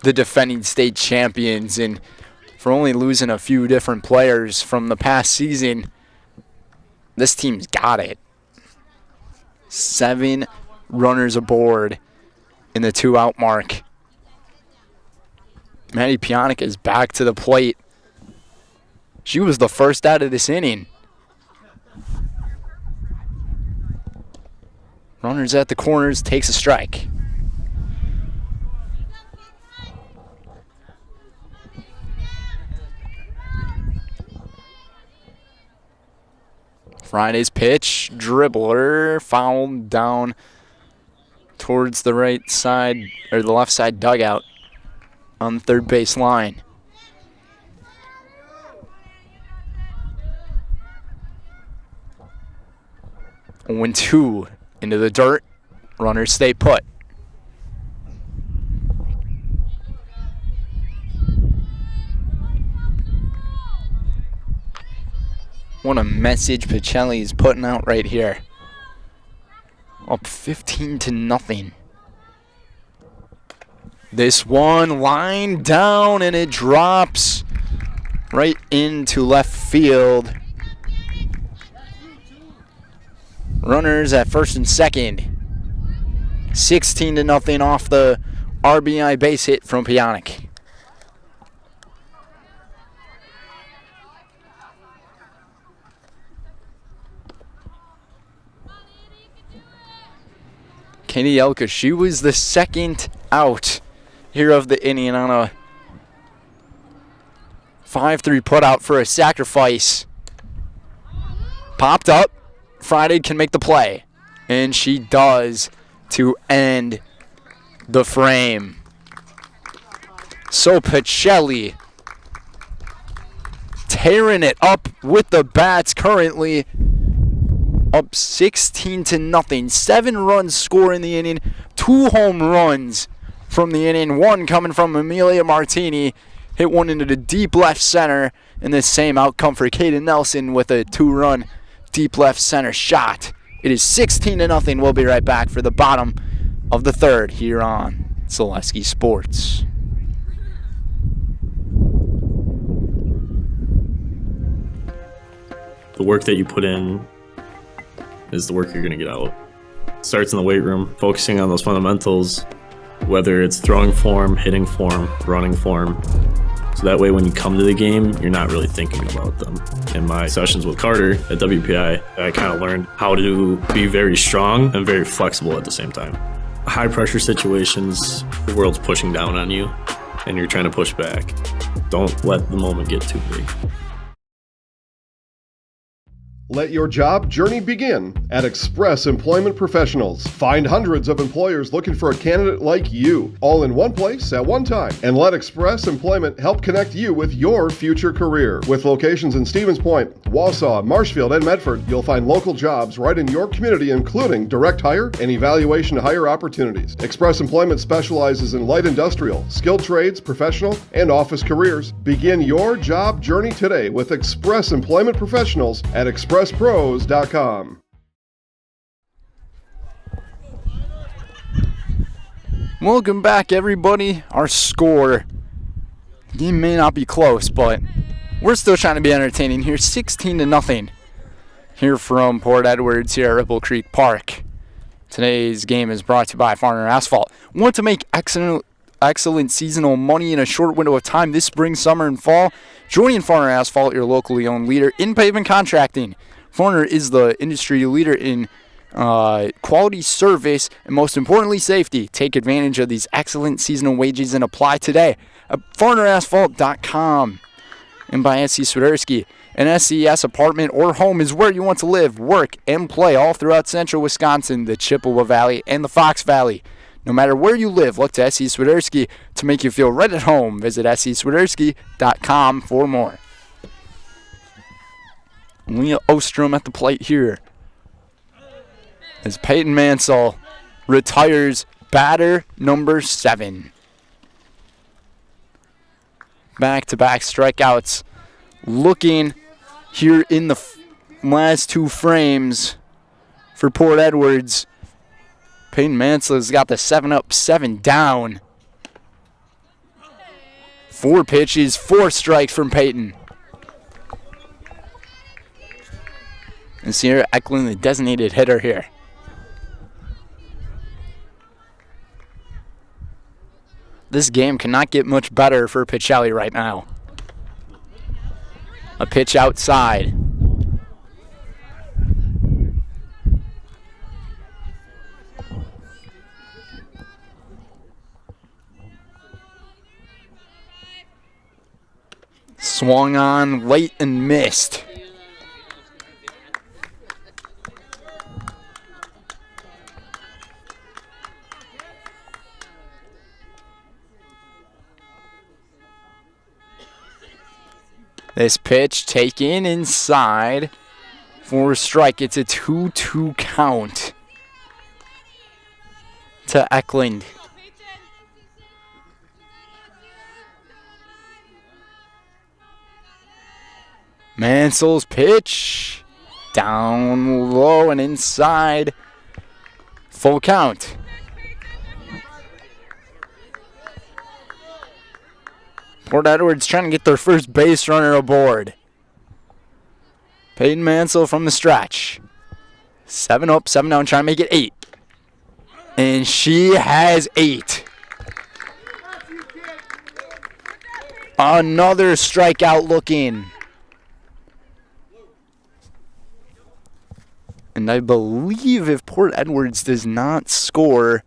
the defending state champions, and for only losing a few different players from the past season, this team's got it. 7 runners aboard in the 2-out mark. Maddie Pionik is back to the plate. She was the first out of this inning. Runners at the corners, takes a strike. Friday's pitch, dribbler, fouled down towards the right side, or the left side dugout on the 3rd base line. When 2 into the dirt, runners stay put. What a message Pacelli is putting out right here. Up 15-0. This one line down, and it drops right into left field. Runners at 1st and 2nd. 16-0 off the RBI base hit from Pionik. Katie Elka, she was the 2nd out here of the inning on a 5-3 putout for a sacrifice. Popped up. Friday can make the play, and she does to end the frame. So Pacelli tearing it up with the bats currently. Up 16-0. 7 runs score in the inning. 2 home runs from the inning. 1 coming from Amelia Martini. Hit one into the deep left center. And the same outcome for Kaden Nelson with a 2-run deep left center shot. It is 16-0. We'll be right back for the bottom of the 3rd here on Zaleski Sports. The work that you put in is the work you're going to get out. It starts in the weight room, focusing on those fundamentals, whether it's throwing form, hitting form, running form. So that way when you come to the game, you're not really thinking about them. In my sessions with Carter at WPI, I kind of learned how to be very strong and very flexible at the same time. High pressure situations, the world's pushing down on you. and you're trying to push back. Don't let the moment get too big. Let your job journey begin at Express Employment Professionals. Find hundreds of employers looking for a candidate like you, all in one place at one time. And let Express Employment help connect you with your future career. With locations in Stevens Point, Wausau, Marshfield, and Medford, you'll find local jobs right in your community, including direct hire and evaluation to hire opportunities. Express Employment specializes in light industrial, skilled trades, professional, and office careers. Begin your job journey today with Express Employment Professionals at expresspros.com. Welcome back, everybody. Our score, game may not be close, but we're still trying to be entertaining here. 16-0 here from Port Edwards here at Ripple Creek Park. Today's game is brought to you by Farner Asphalt. Want to make excellent seasonal money in a short window of time this spring, summer, and fall? Join Farner Asphalt, your locally owned leader in pavement contracting. Farner is the industry leader in quality service and, most importantly, safety. Take advantage of these excellent seasonal wages and apply today at farnerasphalt.com. And by S.C. Swiderski. An SCS apartment or home is where you want to live, work, and play all throughout central Wisconsin, the Chippewa Valley, and the Fox Valley. No matter where you live, look to S.C. Swiderski to make you feel right at home. Visit scSwiderski.com for more. Leah Ostrom at the plate here as Peyton Mansell retires batter number 7. Back-to-back strikeouts. Looking here in the last 2 frames for Port Edwards. Peyton Mansell has got the 7 up, 7 down. 4 pitches, 4 strikes from Peyton. And Sierra Eklund, the designated hitter here. This game cannot get much better for Pacelli right now. A pitch outside. Swung on late and missed. This pitch taken inside for a strike. It's a 2-2 count to Eklund. Mansell's pitch down low and inside. Full count. Port Edwards trying to get their first base runner aboard. Peyton Mansell from the stretch. 7 up, 7 down, trying to make it 8. And she has 8. Another strikeout looking. And I believe if Port Edwards does not score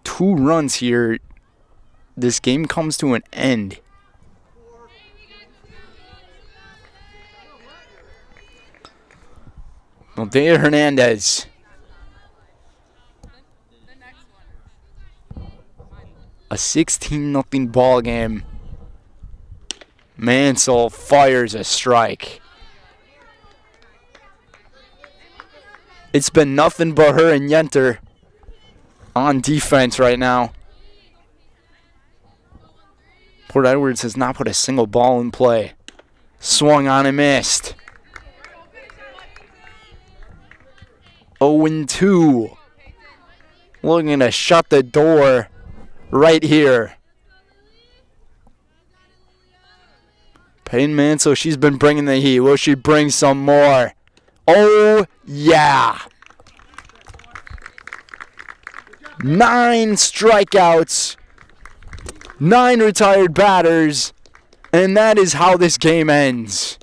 2 runs here, this game comes to an end. Valdea Hernandez. A 16-0 ball game. Mansell fires a strike. It's been nothing but her and Yenter on defense right now. Port Edwards has not put a single ball in play. Swung on and missed. 0-2. Looking to shut the door right here. Peyton Mansell, she's been bringing the heat. Will she bring some more? Oh, yeah. 9 strikeouts. 9 retired batters. And that is how this game ends.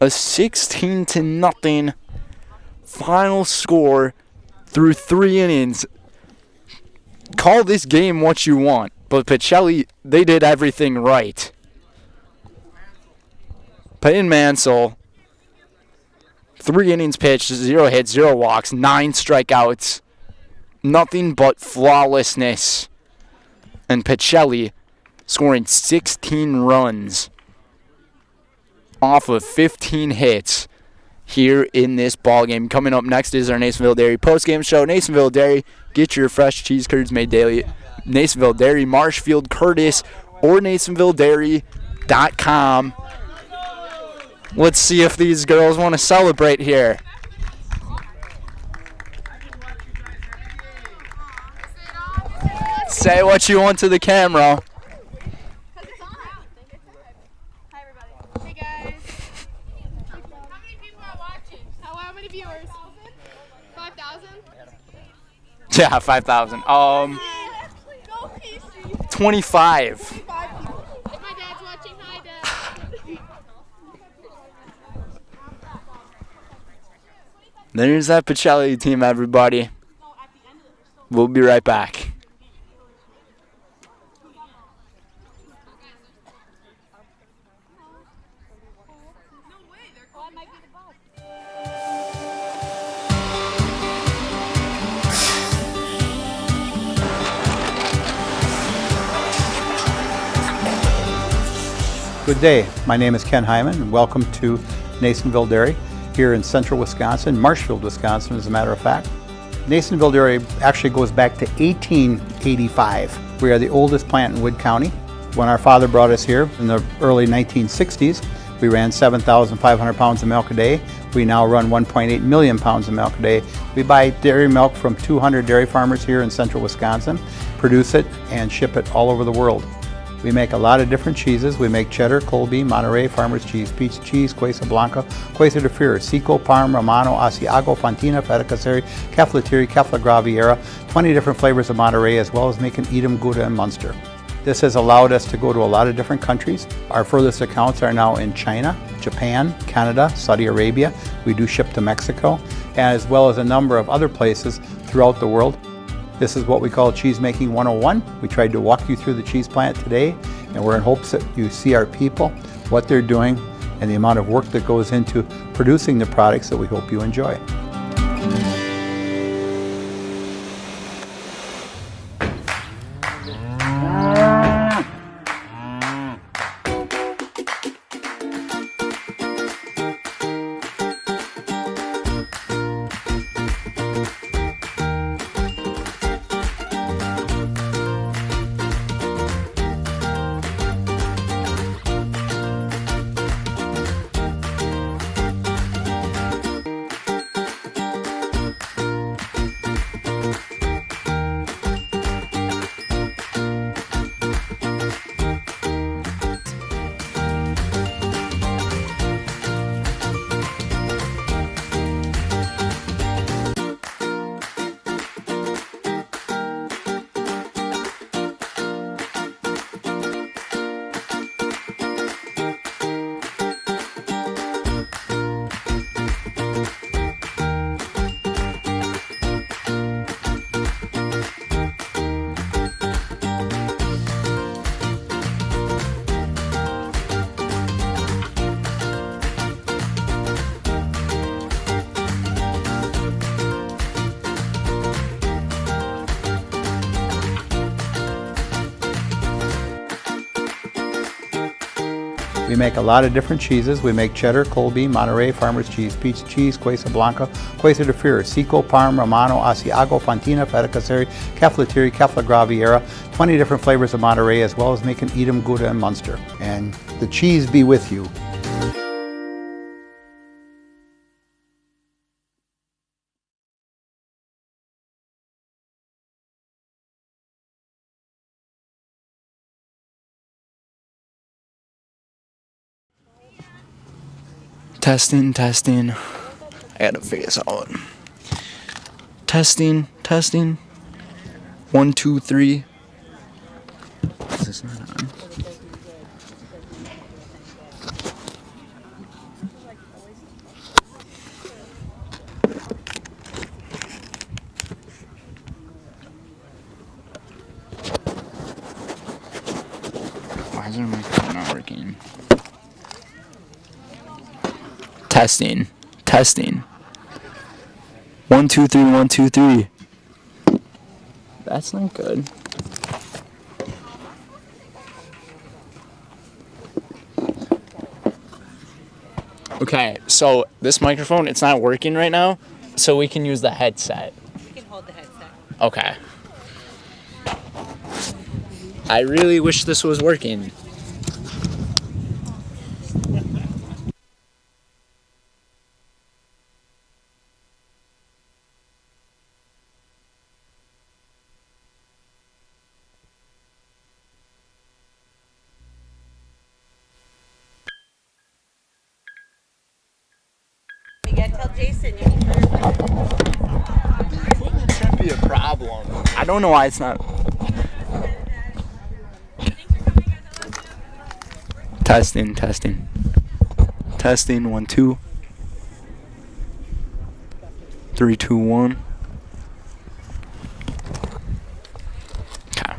A 16-0 final score through 3 innings. call this game what you want, but Pacelli, they did everything right. Peyton Mansell, 3 innings pitched, 0 hits, 0 walks, 9 strikeouts. Nothing but flawlessness. And Pacelli scoring 16 runs off of 15 hits here in this ball game. Coming up next is our Nasonville Dairy post-game show. Nasonville Dairy, get your fresh cheese curds made daily. Nasonville Dairy, Marshfield, Curtis, or NasonvilleDairy.com. Let's see if these girls want to celebrate here. Say what you want to the camera. Hi, everybody. Hey, guys. How many people are watching? How many viewers? 5,000? Yeah, 5,000. 25. If my dad's watching, hi, Dad. There's that Pacelli team, everybody. We'll be right back. Good day. My name is Ken Hyman, and welcome to Nasonville Dairy here in central Wisconsin, Marshfield, Wisconsin, as a matter of fact. Nasonville Dairy actually goes back to 1885. We are the oldest plant in Wood County. When our father brought us here in the early 1960s, we ran 7,500 pounds of milk a day. We now run 1.8 million pounds of milk a day. We buy dairy milk from 200 dairy farmers here in central Wisconsin, produce it, and ship it all over the world. We make a lot of different cheeses. We make cheddar, Colby, Monterey, Farmer's Cheese, Peach Cheese, Quesa Blanca, Quesa de Freer, Seco, Parm, Romano, Asiago, Fontina, Feta Caseri, Caflatiri, Cafla Graviera, 20 different flavors of Monterey, as well as making Edam, Gouda, and Munster. This has allowed us to go to a lot of different countries. Our furthest accounts are now in China, Japan, Canada, Saudi Arabia. We do ship to Mexico, as well as a number of other places throughout the world. This is what we call Cheese Making 101. We tried to walk you through the cheese plant today, and we're in hopes that you see our people, what they're doing, and the amount of work that goes into producing the products that we hope you enjoy. We make a lot of different cheeses. We make cheddar, Colby, Monterey, Farmer's Cheese, Peach Cheese, Quesa Blanca, Quesa de Freer, Seco, Parm, Romano, Asiago, Fontina, Feta Caseri, Caflatiri, Cafla Graviera, 20 different flavors of Monterey, as well as making Edam, Gouda, and Munster. And the cheese be with you. Testing, testing. I gotta figure this out. Testing, testing. 1, 2, 3. Is this not on? is our microphone not working? Testing. 1, 2, 3, 1, 2, 3. That's not good. Okay, so this microphone, it's not working right now, so we can use the headset. You can hold the headset. Okay. I really wish this was working. You gotta tell Jason you need to. It shouldn't be a problem. I don't know why it's not. Testing. 1, 2. 3, 2, 1. Okay.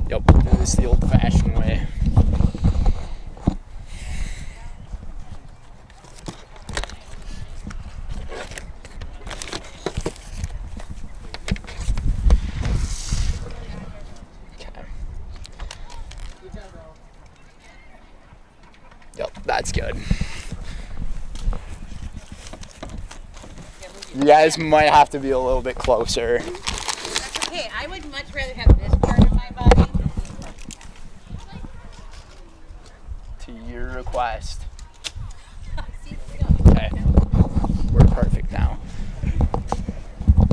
Yep, we'll do this the old-fashioned way. Yep, that's good. You guys might have to be a little bit closer. That's okay. I would much rather have this part of my body. To your request. Okay. We're perfect now.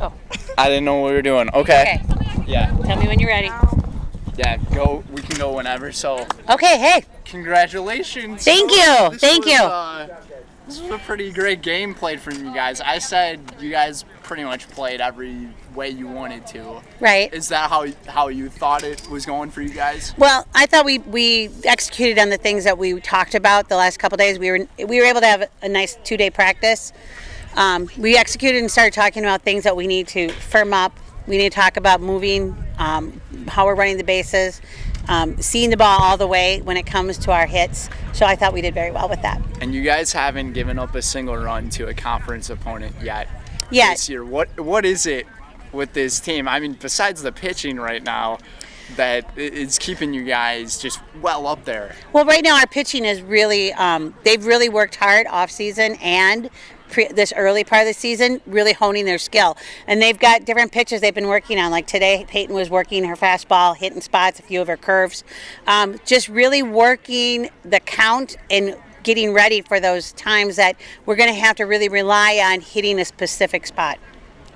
Oh. I didn't know what we were doing. Okay. Yeah. Tell me when you're ready. Yeah, go. We can go whenever. So. Okay, hey. Congratulations. Thank you. This was a pretty great game played from you guys. I said you guys pretty much played every way you wanted to. Right. Is that how you thought it was going for you guys? Well, I thought we executed on the things that we talked about the last couple days. We were able to have a nice 2-day practice. We executed and started talking about things that we need to firm up. We need to talk about moving, how we're running the bases, seeing the ball all the way when it comes to our hits. So I thought we did very well with that. And you guys haven't given up a single run to a conference opponent yet. Yes. This year. What is it with this team? I mean, besides the pitching right now, that is keeping you guys just well up there. Well, right now our pitching is really, they've really worked hard off season and this early part of the season, really honing their skill. And they've got different pitches they've been working on. Like today, Peyton was working her fastball, hitting spots, a few of her curves. Just really working the count and getting ready for those times that we're going to have to really rely on hitting a specific spot.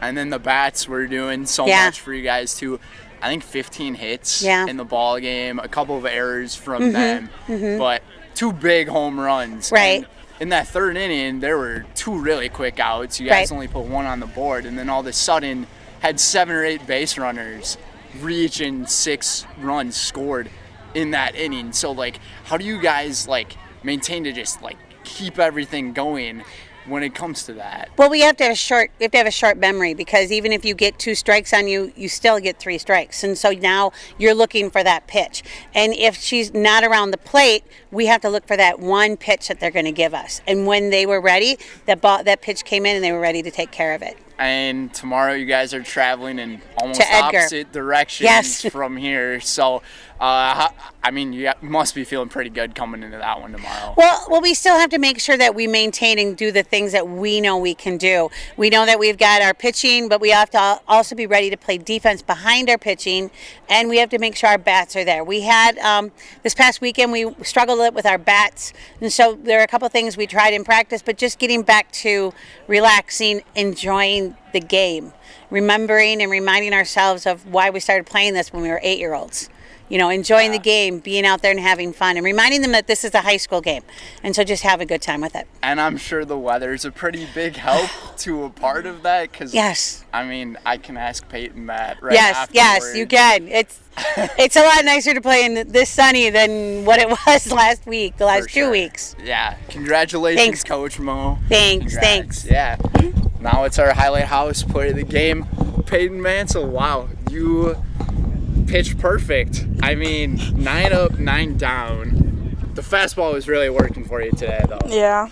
And then the bats were doing so much for you guys too. I think 15 hits in the ball game, a couple of errors from them, but 2 big home runs. Right. And in that 3rd inning, there were 2 really quick outs. You guys only put 1 on the board, and then all of a sudden had 7 or 8 base runners reach and 6 runs scored in that inning. So, like, how do you guys, like, maintain to just, like, keep everything going when it comes to that? Well, we have to have a short memory, because even if you get 2 strikes on you, you still get 3 strikes. And so now you're looking for that pitch. And if she's not around the plate, we have to look for that one pitch that they're going to give us. And when they were ready, that pitch came in and they were ready to take care of it. And tomorrow you guys are traveling in almost To Edgar. opposite directions from here. So, I mean, you must be feeling pretty good coming into that one tomorrow. Well, we still have to make sure that we maintain and do the things that we know we can do. We know that we've got our pitching, but we have to also be ready to play defense behind our pitching, and we have to make sure our bats are there. We had, this past weekend, we struggled with our bats, and so there are a couple of things we tried in practice, but just getting back to relaxing, enjoying the game, remembering and reminding ourselves of why we started playing this when we were 8-year-olds. You know, enjoying the game, being out there and having fun, and reminding them that this is a high school game. And so just have a good time with it. And I'm sure the weather is a pretty big help to a part of that. Cause, yes. I mean, I can ask Peyton that right afterwards. Yes, you can. It's a lot nicer to play in this sunny than what it was last week, the last 2 weeks. Yeah. Congratulations, Coach Mo. Thanks. Yeah. Now it's our highlight house player of the game, Peyton Mansell. Wow, you pitched perfect. I mean, 9 up, 9 down. The fastball was really working for you today, though. Yeah.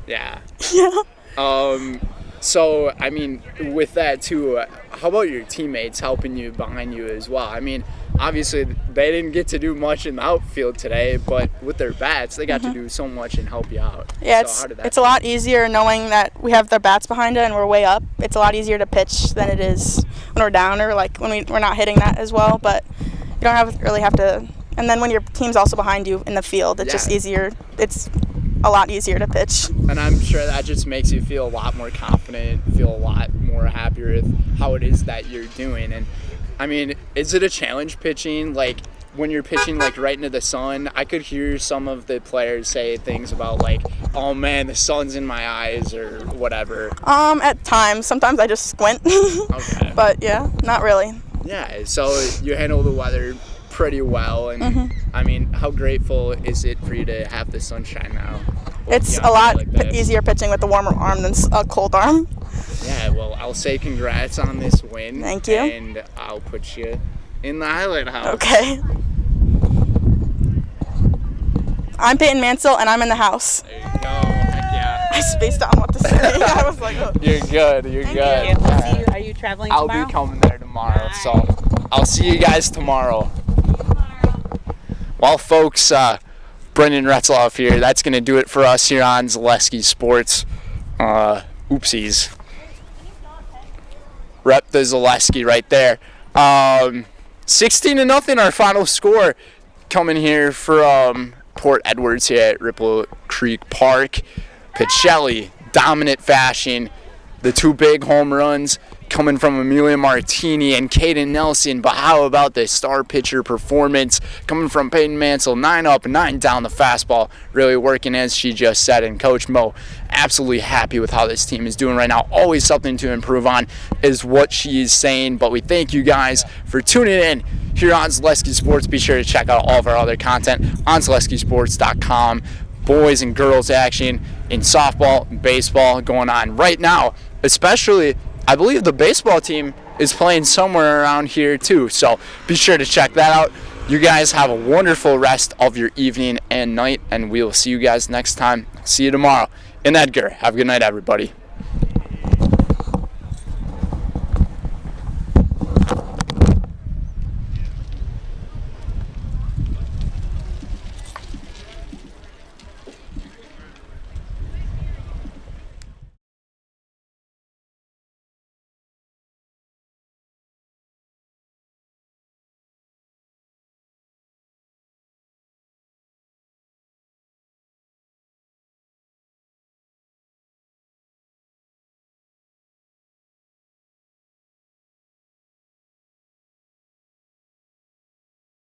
Yeah. Yeah. So, I mean, with that, too, how about your teammates helping you behind you as well? I mean, obviously, they didn't get to do much in the outfield today, but with their bats, they got to do so much and help you out. Yeah, so it's a lot easier knowing that we have their bats behind it and we're way up. It's a lot easier to pitch than it is when we're down or like when we're not hitting that as well. But you don't really have to. And then when your team's also behind you in the field, it's just easier. It's a lot easier to pitch. And I'm sure that just makes you feel a lot more confident, feel a lot more happier with how it is that you're doing. And I mean, is it a challenge pitching? Like when you're pitching like right into the sun, I could hear some of the players say things about like, oh man, the sun's in my eyes or whatever. At times, sometimes I just squint. Okay. But yeah, not really. Yeah, so you handle the weather pretty well, and I mean, how grateful is it for you to have the sunshine now? It's a lot easier pitching with a warmer arm than a cold arm. Yeah, well, I'll say congrats on this win. Thank you. And I'll put you in the Highlight House. Okay. I'm Peyton Mansell, and I'm in the house. There you go. Heck yeah. I spaced out on what to say. I was like, oh. You're good. You're good. You. We'll see you. Are you traveling I'll tomorrow? be coming there tomorrow, so I'll see you guys tomorrow. Well, folks, Brendan Retzloff here. That's going to do it for us here on Zaleski Sports. Oopsies. Rep the Zaleski right there. 16-0 our final score coming here from Port Edwards here at Ripple Creek Park. Pacelli, dominant fashion. The 2 big home runs coming from Amelia Martini and Caden Nelson. But how about the star pitcher performance coming from Peyton Mansell? 9 up, 9 down the fastball. Really working, as she just said. And Coach Mo, absolutely happy with how this team is doing right now. Always something to improve on is what she is saying. But we thank you guys for tuning in here on Zaleski Sports. Be sure to check out all of our other content on ZaleskiSports.com. Boys and girls action in softball and baseball going on right now. Especially, I believe the baseball team is playing somewhere around here too. So be sure to check that out. You guys have a wonderful rest of your evening and night, and we will see you guys next time. See you tomorrow in Edgar. Have a good night, everybody.